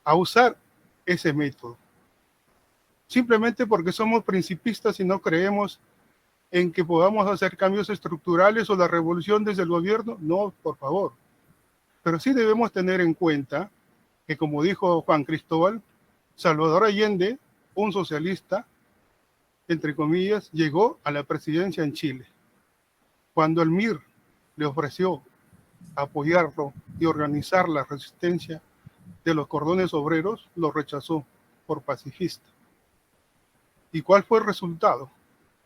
a usar ese método? Simplemente porque somos principistas y no creemos en que podamos hacer cambios estructurales o la revolución desde el gobierno. No, por favor. Pero sí debemos tener en cuenta que, como dijo Juan Cristóbal, Salvador Allende, un socialista, entre comillas, llegó a la presidencia en Chile. Cuando el MIR le ofreció apoyarlo y organizar la resistencia de los cordones obreros, lo rechazó por pacifista. ¿Y cuál fue el resultado?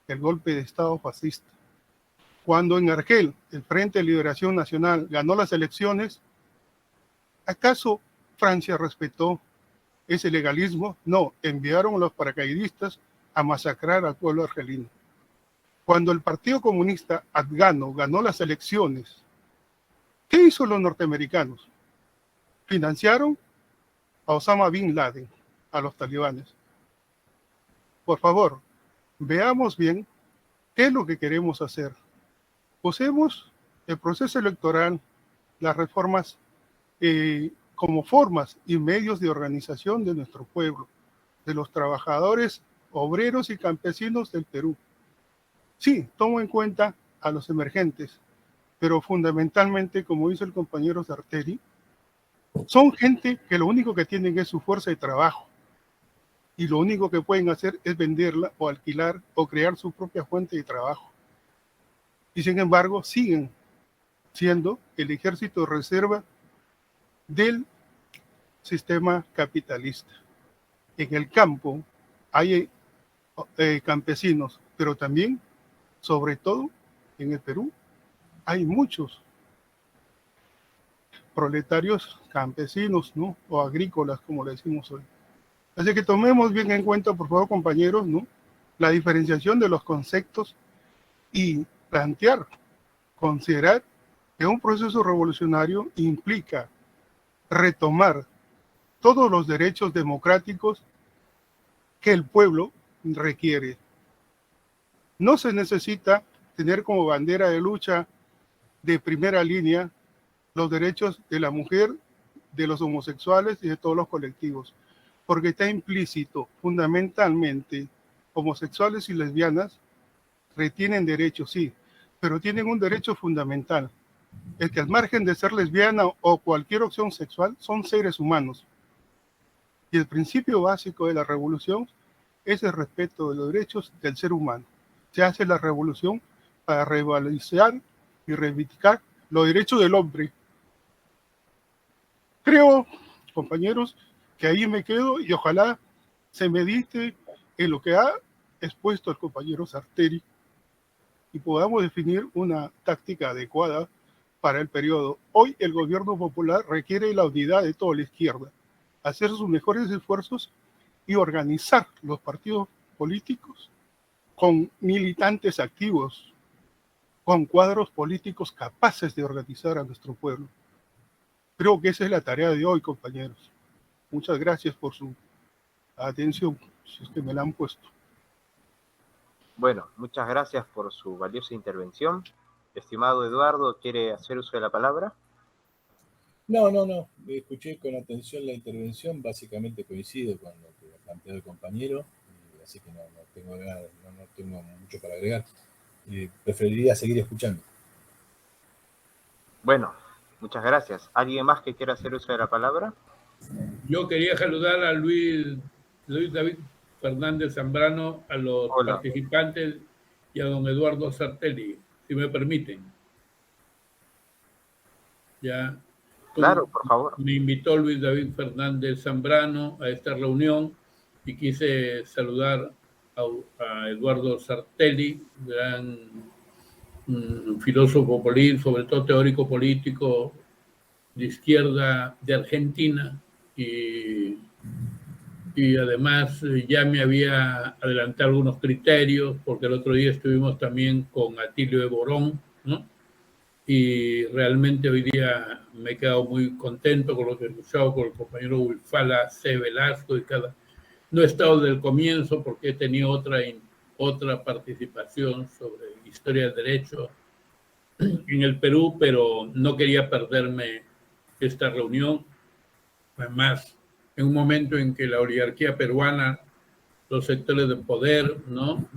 El golpe de Estado fascista. Cuando en Argel el Frente de Liberación Nacional ganó las elecciones, ¿acaso Francia respetó ese legalismo? No, enviaron a los paracaidistas a masacrar al pueblo argelino. Cuando el Partido Comunista afgano ganó las elecciones, ¿qué hizo los norteamericanos? Financiaron a Osama Bin Laden, a los talibanes. Por favor, veamos bien qué es lo que queremos hacer. Usemos el proceso electoral, las reformas como formas y medios de organización de nuestro pueblo, de los trabajadores, obreros y campesinos del Perú. Sí, tomo en cuenta a los emergentes, pero fundamentalmente, como dice el compañero Sarteri, son gente que lo único que tienen es su fuerza de trabajo y lo único que pueden hacer es venderla o alquilar o crear su propia fuente de trabajo. Y sin embargo, siguen siendo el ejército de reserva del sistema capitalista. En el campo hay campesinos, pero también, sobre todo, en el Perú, hay muchos proletarios campesinos, ¿no? O agrícolas, como le decimos hoy. Así que tomemos bien en cuenta, por favor, compañeros, ¿no? La diferenciación de los conceptos y plantear, considerar que un proceso revolucionario implica retomar todos los derechos democráticos que el pueblo requiere. No se necesita tener como bandera de lucha de primera línea los derechos de la mujer, de los homosexuales y de todos los colectivos, porque está implícito, fundamentalmente, homosexuales y lesbianas retienen derechos, sí, pero tienen un derecho fundamental, el que al margen de ser lesbiana o cualquier opción sexual, son seres humanos. Y el principio básico de la revolución es el respeto de los derechos del ser humano. Se hace la revolución para revalorizar y reivindicar los derechos del hombre. Creo, compañeros, que ahí me quedo y ojalá se medite en lo que ha expuesto el compañero Sarteri y podamos definir una táctica adecuada para el periodo. Hoy el gobierno popular requiere la unidad de toda la izquierda, hacer sus mejores esfuerzos y organizar los partidos políticos con militantes activos, con cuadros políticos capaces de organizar a nuestro pueblo. Creo que esa es la tarea de hoy, compañeros. Muchas gracias por su atención, si es que me la han puesto. Bueno, muchas gracias por su valiosa intervención. Estimado Eduardo, ¿quiere hacer uso de la palabra? No. Escuché con atención la intervención, básicamente coincido con lo que ha planteado el compañero, así que no tengo mucho para agregar. Preferiría seguir escuchando. Bueno, muchas gracias. ¿Alguien más que quiera hacer uso de la palabra? Yo quería saludar a Luis David Fernández Zambrano, a los participantes y a don Eduardo Sartelli, si me permiten. Ya. Claro, por favor. Me invitó Luis David Fernández Zambrano a esta reunión y quise saludar a Eduardo Sartelli, gran filósofo político, sobre todo teórico político de izquierda de Argentina, y además ya me había adelantado algunos criterios, porque el otro día estuvimos también con Atilio de Borón, ¿no? Y realmente hoy día me he quedado muy contento con lo que he escuchado con el compañero Wifala C. Velasco, no he estado desde el comienzo porque he tenido otra participación sobre historia del derecho en el Perú, pero no quería perderme esta reunión. Además, en un momento en que la oligarquía peruana, los sectores de poder, ¿no?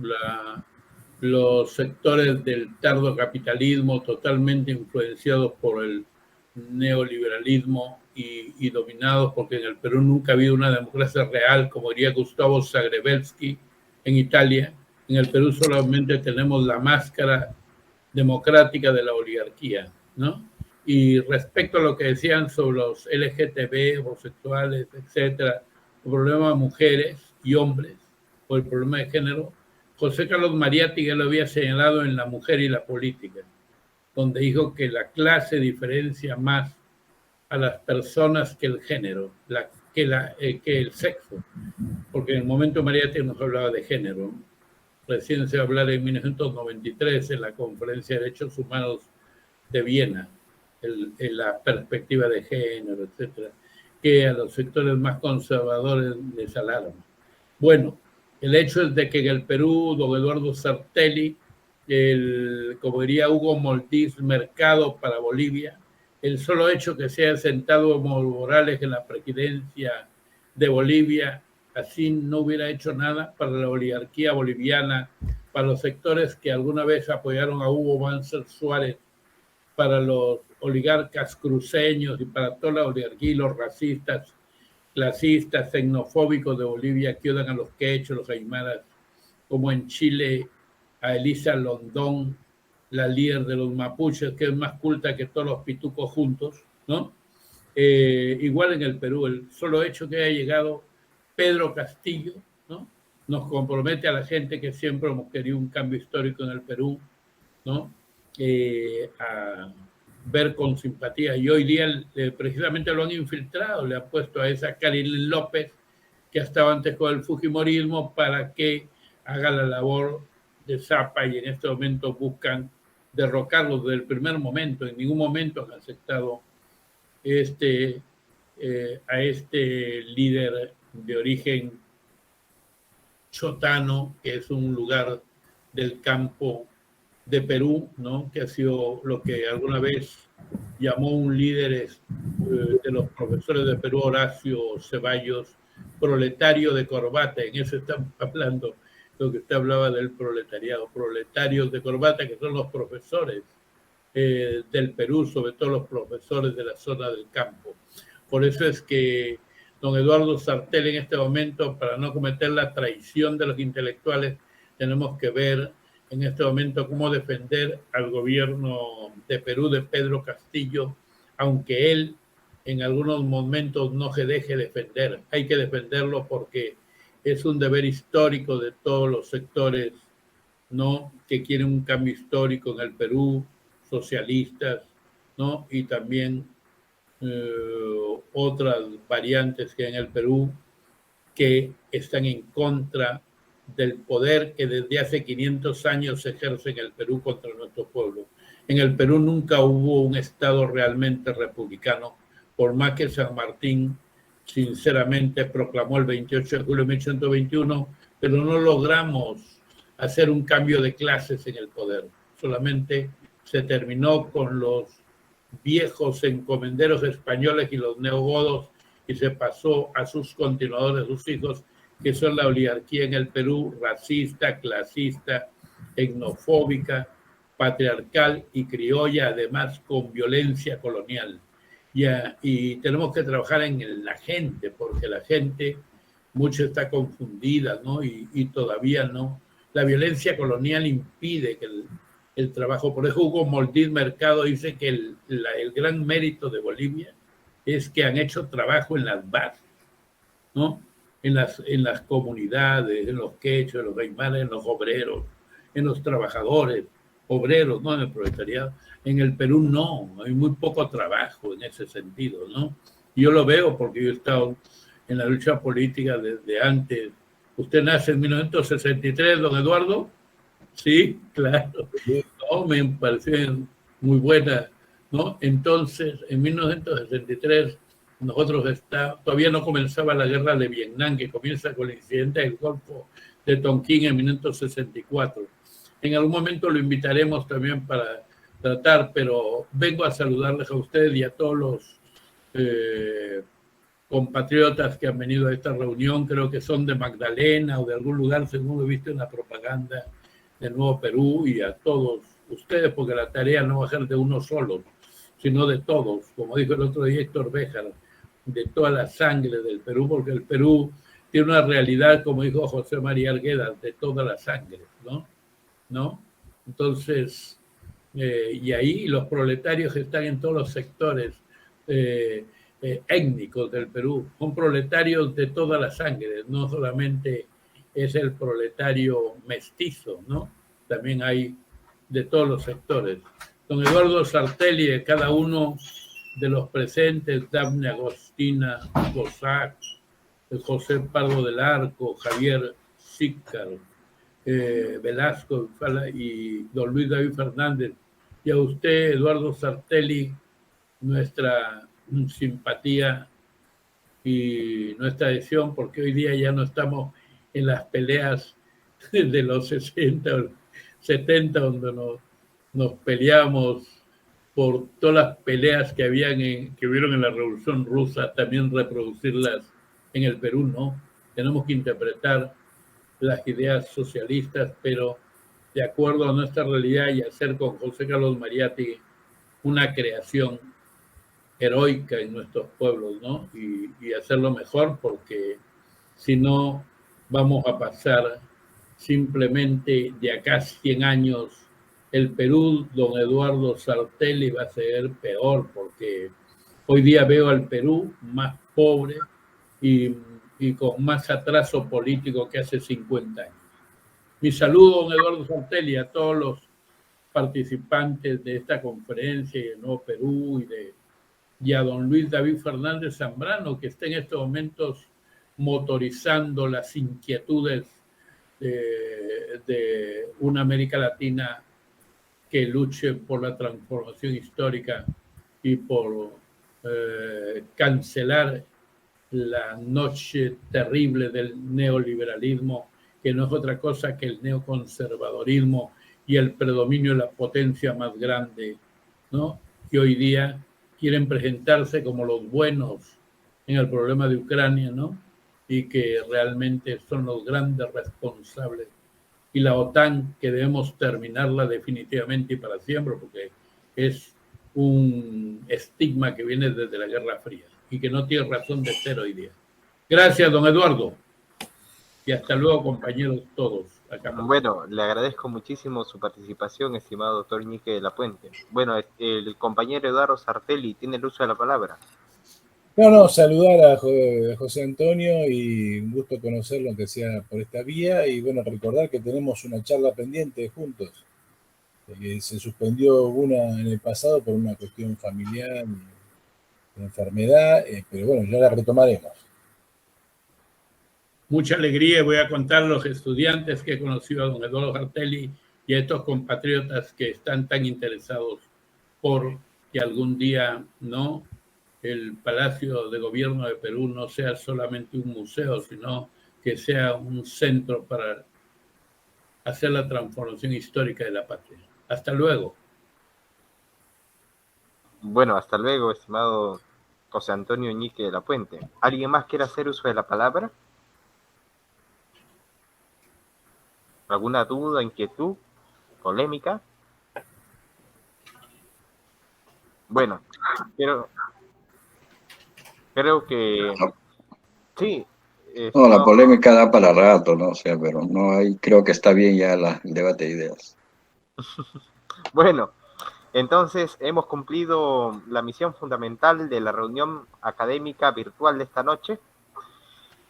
Los sectores del tardo capitalismo totalmente influenciados por el neoliberalismo y dominados, porque en el Perú nunca ha habido una democracia real, como diría Gustavo Zagrebelsky en Italia. En el Perú solamente tenemos la máscara democrática de la oligarquía, ¿no? Y respecto a lo que decían sobre los LGTB, homosexuales, etcétera, el problema de mujeres y hombres, o el problema de género, José Carlos Mariátegui ya lo había señalado en La mujer y la política, donde dijo que la clase diferencia más a las personas que el género, que el sexo, porque en el momento Mariátegui nos hablaba de género. Recién se va a hablar en 1993 en la Conferencia de Derechos Humanos de Viena, en la perspectiva de género, etcétera, que a los sectores más conservadores les alarma. Bueno, el hecho es de que en el Perú, don Eduardo Sartelli, como diría Hugo Moltiz, mercado para Bolivia, el solo hecho que se haya sentado Evo Morales en la presidencia de Bolivia, así no hubiera hecho nada para la oligarquía boliviana, para los sectores que alguna vez apoyaron a Hugo Banzer Suárez, para los oligarcas cruceños y para toda la oligarquía y los racistas, clasistas, xenofóbicos de Bolivia que odian a los quechos, los aymaras, como en Chile a Elisa Londón, la líder de los mapuches, que es más culta que todos los pitucos juntos, ¿no? Igual en el Perú, el solo hecho que haya llegado Pedro Castillo, ¿no? Nos compromete a la gente que siempre hemos querido un cambio histórico en el Perú, ¿no? A ver con simpatía. Y hoy día precisamente lo han infiltrado, le han puesto a esa Karin López, que estaba antes con el fujimorismo, para que haga la labor de Zapa, y en este momento buscan derrocarlo desde el primer momento. En ningún momento han aceptado a este líder de origen chotano, que es un lugar del campo de Perú, ¿no? Que ha sido lo que alguna vez llamó un líder de los profesores de Perú, Horacio Ceballos, proletario de corbata. En eso estamos hablando, lo que usted hablaba del proletariado, proletarios de corbata, que son los profesores del Perú, sobre todo los profesores de la zona del campo. Por eso es que don Eduardo Sartelli en este momento, para no cometer la traición de los intelectuales, tenemos que ver en este momento cómo defender al gobierno de Perú de Pedro Castillo, aunque él en algunos momentos no se deje defender. Hay que defenderlo porque es un deber histórico de todos los sectores, ¿no?, que quieren un cambio histórico en el Perú, socialistas, ¿no? Y también otras variantes que hay en el Perú que están en contra del poder que desde hace 500 años se ejerce en el Perú contra nuestro pueblo. En el Perú nunca hubo un Estado realmente republicano, por más que San Martín sinceramente proclamó el 28 de julio de 1821, pero no logramos hacer un cambio de clases en el poder. Solamente se terminó con los viejos encomenderos españoles y los neogodos y se pasó a sus continuadores, sus hijos, que son la oligarquía en el Perú, racista, clasista, etnofóbica, patriarcal y criolla, además con violencia colonial. Y tenemos que trabajar en la gente, porque la gente mucho está confundida, ¿no? Y todavía no. La violencia colonial impide que el trabajo. Por eso Hugo Moldín Mercado dice que el gran mérito de Bolivia es que han hecho trabajo en las bases, ¿no? En las comunidades, en los quechos, en los aymaras, en los obreros, en los trabajadores, obreros, no en el proletariado. En el Perú no, hay muy poco trabajo en ese sentido, ¿no? Yo lo veo porque yo he estado en la lucha política desde antes. ¿Usted nace en 1963, don Eduardo? Sí, claro. No, me pareció muy buena, ¿no? Entonces, en 1963, nosotros todavía no comenzaba la guerra de Vietnam, que comienza con el incidente del Golfo de Tonquín en 1964. En algún momento lo invitaremos también para tratar, pero vengo a saludarles a ustedes y a todos los compatriotas que han venido a esta reunión. Creo que son de Magdalena o de algún lugar, según lo he visto en la propaganda del Nuevo Perú, y a todos ustedes, porque la tarea no va a ser de uno solo, sino de todos, como dijo el otro día Héctor Béjar, de toda la sangre del Perú, porque el Perú tiene una realidad, como dijo José María Argueda, de toda la sangre, ¿no? Entonces, y ahí los proletarios que están en todos los sectores étnicos del Perú son proletarios de toda la sangre, no solamente es el proletario mestizo, ¿no? También hay de todos los sectores. Don Eduardo Sartelli, de cada uno de los presentes, Dafne Agostina Cossack, José Pardo del Arco, Javier Sícar, Velasco y don Luis David Fernández, y a usted, Eduardo Sartelli, nuestra simpatía y nuestra adhesión, porque hoy día ya no estamos en las peleas de los 60 o 70, donde nos peleamos por todas las peleas que hubieron en la Revolución Rusa, también reproducirlas en el Perú, ¿no? Tenemos que interpretar las ideas socialistas, pero de acuerdo a nuestra realidad, y hacer con José Carlos Mariátegui una creación heroica en nuestros pueblos, ¿no? Y hacerlo mejor, porque si no vamos a pasar simplemente de acá a 100 años, el Perú, don Eduardo Sartelli, va a ser peor, porque hoy día veo al Perú más pobre y con más atraso político que hace 50 años. Mi saludo, don Eduardo Sartelli, a todos los participantes de esta conferencia y de Nuevo Perú, y a don Luis David Fernández Zambrano, que está en estos momentos motorizando las inquietudes de una América Latina que luche por la transformación histórica y por cancelar la noche terrible del neoliberalismo, que no es otra cosa que el neoconservadorismo y el predominio de la potencia más grande, ¿no? Que hoy día quieren presentarse como los buenos en el problema de Ucrania, ¿no? Y que realmente son los grandes responsables. Y la OTAN, que debemos terminarla definitivamente y para siempre, porque es un estigma que viene desde la Guerra Fría y que no tiene razón de ser hoy día. Gracias, don Eduardo. Y hasta luego, compañeros todos. Acá. Bueno, le agradezco muchísimo su participación, estimado doctor Ñique de la Puente. Bueno, el compañero Eduardo Sartelli tiene el uso de la palabra. No, saludar a José Antonio y un gusto conocerlo, aunque sea por esta vía, y bueno, recordar que tenemos una charla pendiente juntos. Se suspendió una en el pasado por una cuestión familiar, de enfermedad, pero bueno, ya la retomaremos. Mucha alegría y voy a contar a los estudiantes que he conocido a don Eduardo Jartelli y a estos compatriotas que están tan interesados por que algún día no el Palacio de Gobierno de Perú no sea solamente un museo, sino que sea un centro para hacer la transformación histórica de la patria. Hasta luego. Bueno, hasta luego, estimado José Antonio Ñique de la Puente. ¿Alguien más quiere hacer uso de la palabra? ¿Alguna duda, inquietud, polémica? Bueno, creo que sí. No, la polémica da para rato, ¿no? O sea, pero no hay, creo que está bien ya el debate de ideas. Bueno, entonces hemos cumplido la misión fundamental de la reunión académica virtual de esta noche.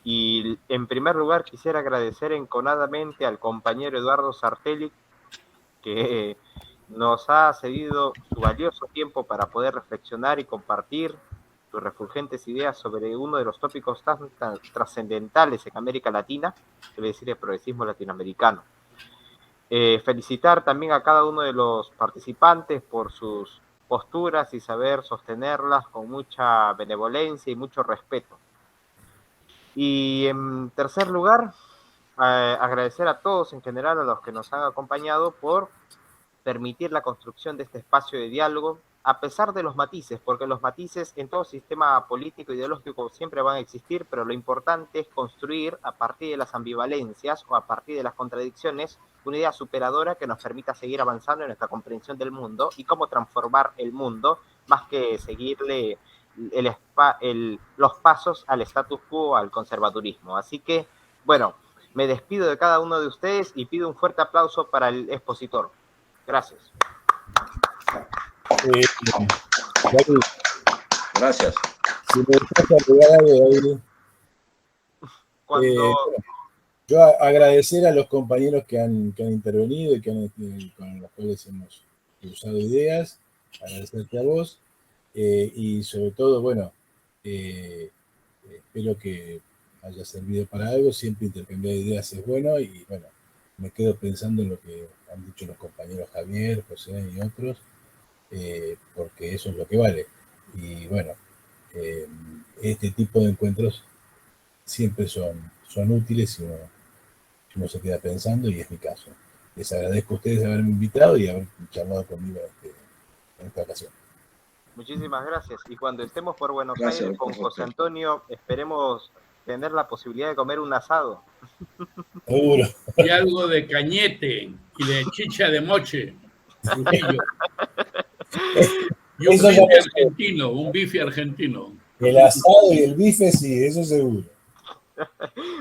Y en primer lugar quisiera agradecer enconadamente al compañero Eduardo Sartelli, que nos ha cedido su valioso tiempo para poder reflexionar y compartir sus refulgentes ideas sobre uno de los tópicos tan trascendentales en América Latina, que es decir, el progresismo latinoamericano. Felicitar también a cada uno de los participantes por sus posturas y saber sostenerlas con mucha benevolencia y mucho respeto. Y en tercer lugar, agradecer a todos en general, a los que nos han acompañado, por permitir la construcción de este espacio de diálogo, a pesar de los matices, porque los matices en todo sistema político, ideológico, siempre van a existir, pero lo importante es construir a partir de las ambivalencias o a partir de las contradicciones una idea superadora que nos permita seguir avanzando en nuestra comprensión del mundo y cómo transformar el mundo, más que seguirle los pasos al status quo, al conservadurismo. Así que, bueno, me despido de cada uno de ustedes y pido un fuerte aplauso para el expositor. Gracias. Gracias. Si me dejas agregar algo ahí. Yo agradecer a los compañeros que han intervenido y con los cuales hemos usado ideas, agradecerte a vos, y sobre todo, bueno, espero que haya servido para algo. Siempre intercambiar ideas es bueno, y bueno, me quedo pensando en lo que han dicho los compañeros Javier, José y otros, porque eso es lo que vale. Y bueno, este tipo de encuentros siempre son útiles si uno se queda pensando, y es mi caso. Les agradezco a ustedes haberme invitado y haber charlado conmigo en esta ocasión. Muchísimas gracias. Y cuando estemos por Buenos Aires con José Antonio, esperemos tener la posibilidad de comer un asado. Seguro. Y algo de cañete y de chicha de moche, Trujillo. Y un bife argentino. El asado y el bife, sí, eso seguro.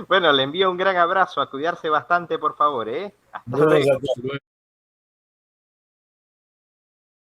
Bueno, le envío un gran abrazo, a cuidarse bastante, por favor, ¿eh? Hasta luego.